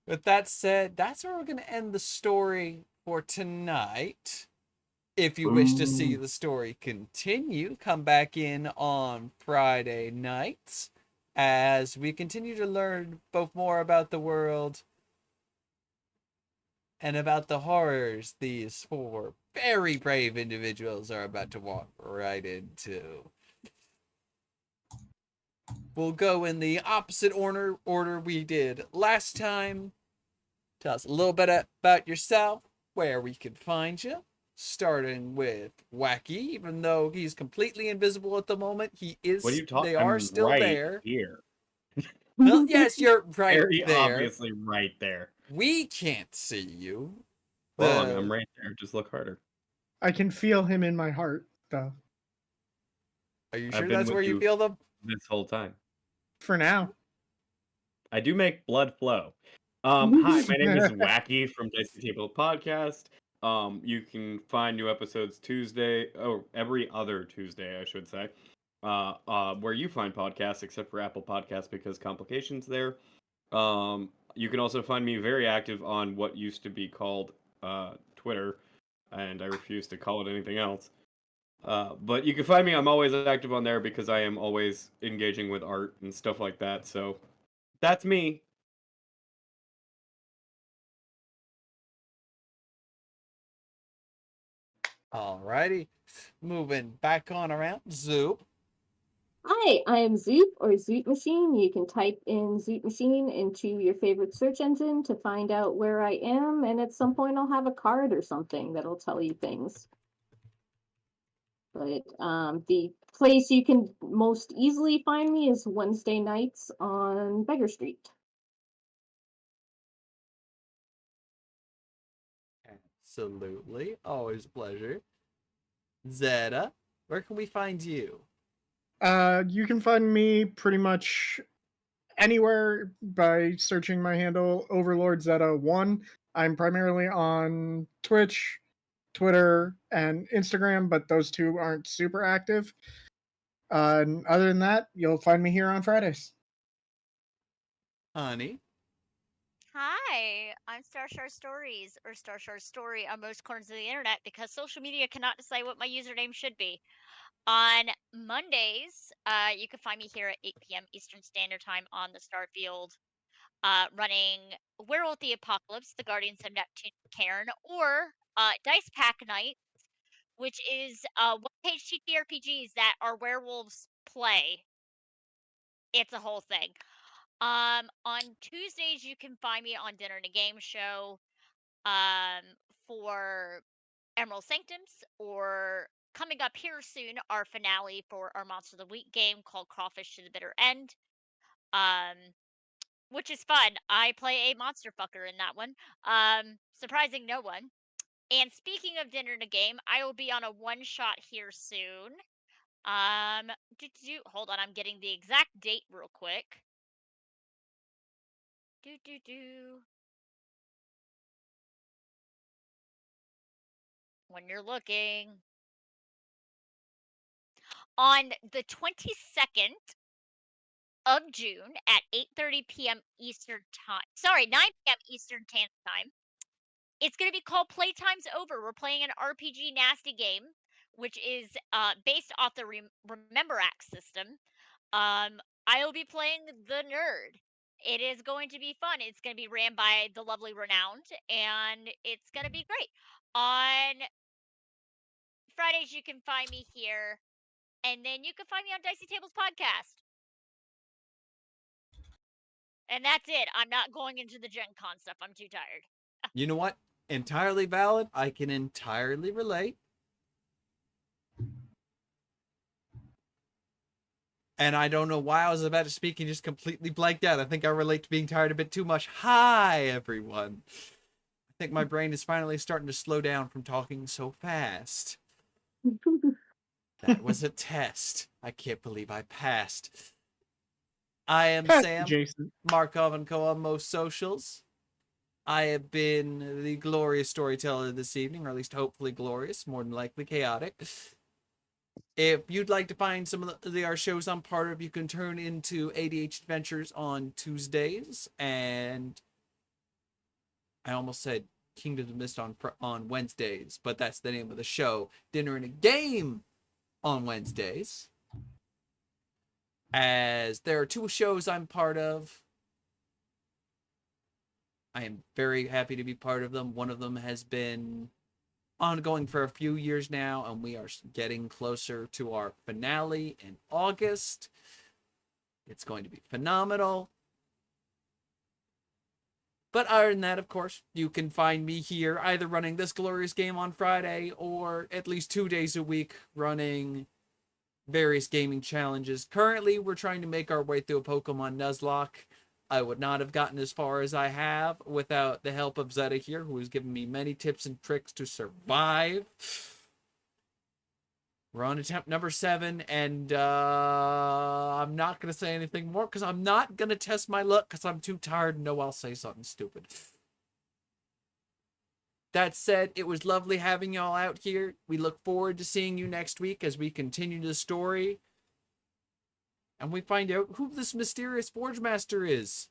With that said, that's where we're going to end the story for tonight. If you wish to see the story continue, come back in on Friday nights as we continue to learn both more about the world and about the horrors these four very brave individuals are about to walk right into. We'll go in the opposite order we did last time. Tell us a little bit about yourself, where we can find you. Starting with Wacky, even though he's completely invisible at the moment, What are you talking? they are I'm still right there. here. Well, yes, you're right Very there. obviously right there. We can't see you. Well, I'm right there. Just look harder. I can feel him in my heart, though. Are you I've sure been that's with where you you feel them? this whole time. For now. I do make blood flow. Hi, my name is Wacky from Dicey Table Podcast. You can find new episodes Tuesday, or every other Tuesday, I should say. Where you find podcasts, except for Apple Podcasts because complications there. You can also find me very active on what used to be called Twitter, and I refuse to call it anything else. But you can find me. I'm always active on there because I am always engaging with art and stuff like that. So that's me. Alrighty. Moving back on around. Zoop. Hi, I am Zoop or ZoupMachine. You can type in ZoupMachine into your favorite search engine to find out where I am, and at some point I'll have a card or something that'll tell you things. But the place you can most easily find me is Wednesday nights on Beggar Street. Absolutely. Always a pleasure. Zetta, where can we find you? You can find me pretty much anywhere by searching my handle Overlord Zetta1. I'm primarily on Twitch, Twitter, and Instagram, but those two aren't super active. And other than that, you'll find me here on Fridays. Honey. Hi, I'm Starshard.Stories or Starshard.Story on most corners of the internet because social media cannot decide what my username should be. On Mondays, you can find me here at 8 p.m. Eastern Standard Time on the Starfield, running Werewolf the Apocalypse, the Guardians of Neptune, Cairn, or Dice Pack Night, which is one-page TTRPGs that our werewolves play. It's a whole thing. On Tuesdays, you can find me on Dinner and a Game Show for Emerald Sanctums, or coming up here soon, our finale for our Monster of the Week game called Crawfish to the Bitter End, which is fun. I play a monster fucker in that one, surprising no one. And speaking of Dinner and a Game, I will be on a one-shot here soon. Hold on, I'm getting the exact date real quick. When you're looking. On the 22nd of June at 8:30 p.m. Eastern Time. Sorry, 9 p.m. Eastern Time. It's going to be called Playtime's Over. We're playing an RPG nasty game, which is based off the Remember Act system. I will be playing the nerd. It is going to be fun. It's going to be ran by the lovely Renowned, and it's going to be great. On Fridays, you can find me here, and then you can find me on Dicey Tables Podcast. And that's it. I'm not going into the Gen Con stuff. I'm too tired. You know what? Entirely valid. I can entirely relate. And I don't know why I was about to speak and just completely blanked out. I think I relate to being tired a bit too much. Hi, everyone. I think my brain is finally starting to slow down from talking so fast. That was a test. I can't believe I passed. I am Sam Jason. Markov and Co. on most socials. I have been the glorious storyteller this evening, or at least hopefully glorious, more than likely chaotic. If you'd like to find some of our shows I'm part of, you can turn into ADH Adventures on Tuesdays, and I almost said Kingdom of Mist on Wednesdays, but that's the name of the show. Dinner and a Game on Wednesdays. As there are two shows I'm part of. I am very happy to be part of them. One of them has been ongoing for a few years now, and we are getting closer to our finale in August. It's going to be phenomenal. But other than that, of course, you can find me here either running this glorious game on Friday or at least 2 days a week running various gaming challenges. Currently, we're trying to make our way through a Pokemon Nuzlocke. I would not have gotten as far as I have without the help of Zetta here, who has given me many tips and tricks to survive. We're on attempt number 7, and I'm not going to say anything more because I'm not going to test my luck because I'm too tired and know I'll say something stupid. That said, it was lovely having y'all out here. We look forward to seeing you next week as we continue the story. And we find out who this mysterious Forge Master is.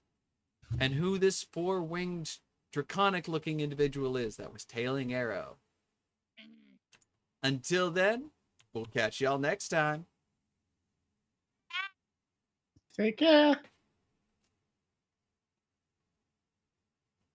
And who this 4-winged, draconic-looking individual is that was tailing Arrow. Until then, we'll catch y'all next time. Take care.